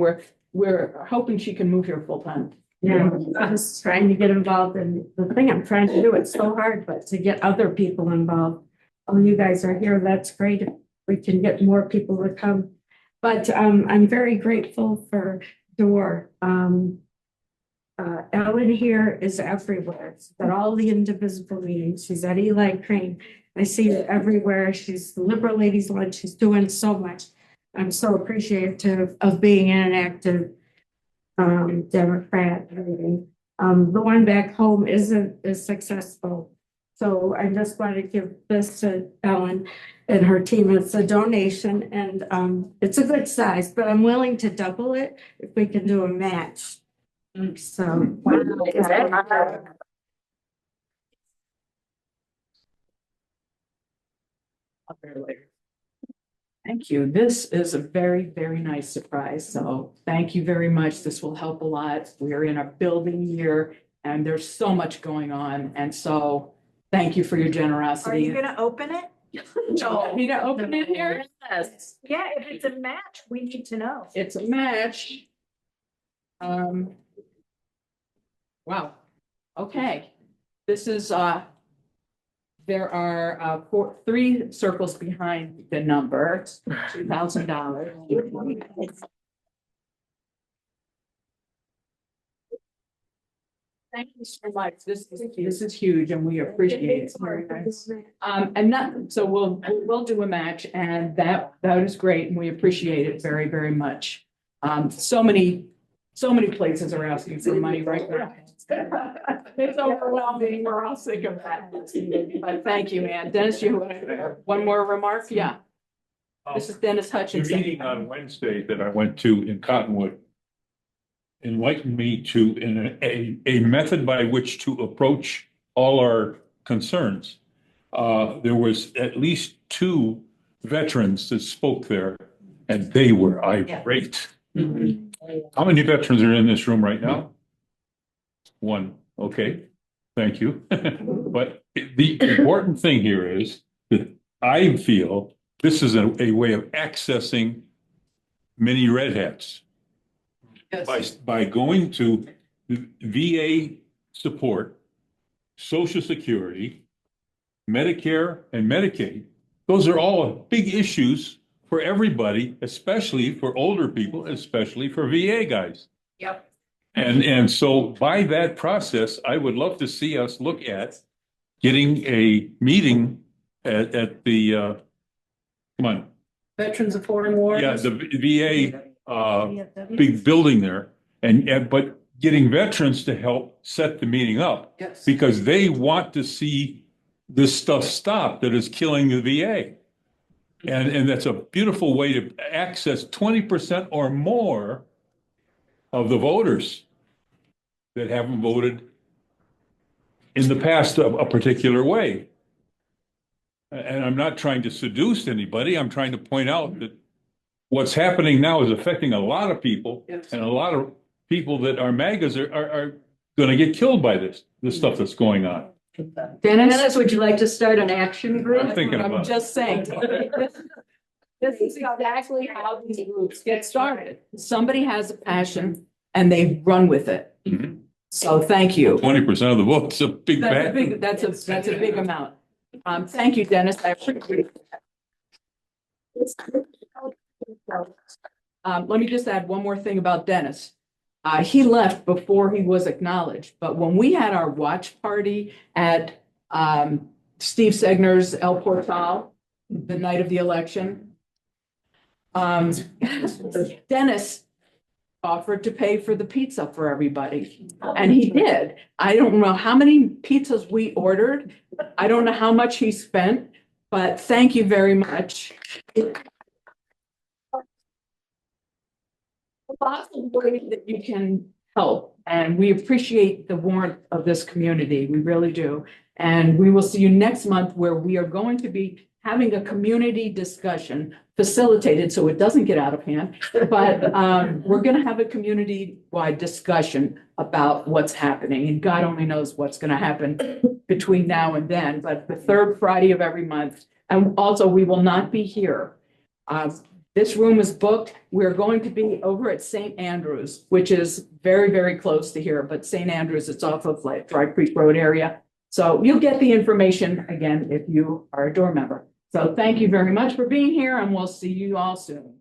we're hoping she can move here full-time.
Yeah, I'm just trying to get involved in the thing I'm trying to do. It's so hard, but to get other people involved. Oh, you guys are here. That's great. If we can get more people to come. But I'm very grateful for DORR. Ellen here is everywhere. She's at all the Indivisible meetings. She's at Eli Crane. I see her everywhere. She's the Liberal Ladies Lunch. She's doing so much. I'm so appreciative of being in an active Democrat meeting. The one back home isn't as successful. So I just want to give this to Ellen and her team. It's a donation and it's a good size, but I'm willing to double it if we can do a match. So.
Thank you. This is a very, very nice surprise. So thank you very much. This will help a lot. We're in a building year and there's so much going on. And so thank you for your generosity.
Are you gonna open it?
No, need to open it here?
Yes. Yeah, if it's a match, we need to know.
It's a match. Wow. Okay. This is, there are, three circles behind the number, $2,000. Thank you so much. This is huge and we appreciate it. Very nice. And that, so we'll do a match and that is great and we appreciate it very, very much. So many places are asking for money right now. It's overwhelming. We're all sick of that. But thank you, man. Dennis, you have one more remark? Yeah. This is Dennis
The
Hutchinson.
meeting on Wednesday that I went to in Cottonwood enlightened me to a method by which to approach all our concerns. There was at least 2 veterans that spoke there, and they were irate. How many veterans are in this room right now? 1. Okay, thank you. But the important thing here is that I feel this is a way of accessing many red hats.
Yes.
By going to VA support, Social Security, Medicare, and Medicaid, those are all big issues for everybody, especially for older people, especially for VA guys.
Yep.
And so by that process, I would love to see us look at getting a meeting at the, come on,
Veterans of Foreign Wars.
yeah, the VA big building there, but getting veterans to help set the meeting up.
Yes.
Because they want to see this stuff stop that is killing the VA. And that's a beautiful way to access 20% or more of the voters that haven't voted in the past a particular way. And I'm not trying to seduce anybody. I'm trying to point out that what's happening now is affecting a lot of people,
Yes.
and a lot of people that are MAGAs are going to get killed by this stuff that's going on.
Dennis,
would you like to start an action group?
I'm thinking
I'm
about it.
just saying. This is exactly how these groups get started. Somebody has a passion and they run with it.
Mhm.
So thank you.
20% of the vote is a big
That's a
fact.
big, that's a big amount. Thank you, Dennis. I appreciate it. Let me just add one more thing about Dennis. He left before he was acknowledged, but when we had our watch party at Steve Segner's El Portal, the night of the election, Dennis offered to pay for the pizza for everybody, and he did. I don't know how many pizzas we ordered. I don't know how much he spent, but thank you very much. Lots of ways that you can help, and we appreciate the warmth of this community. We really do. And we will see you next month where we are going to be having a community discussion facilitated so it doesn't get out of hand. But we're going to have a community-wide discussion about what's happening, and God only knows what's going to happen between now and then. But the 3rd Friday of every month, and also we will not be here. This room is booked. We're going to be over at St. Andrews, which is very, very close to here, but St. Andrews, it's off of like Dry Creek Road area. So you'll get the information again if you are a door member. So thank you very much for being here, and we'll see you all soon.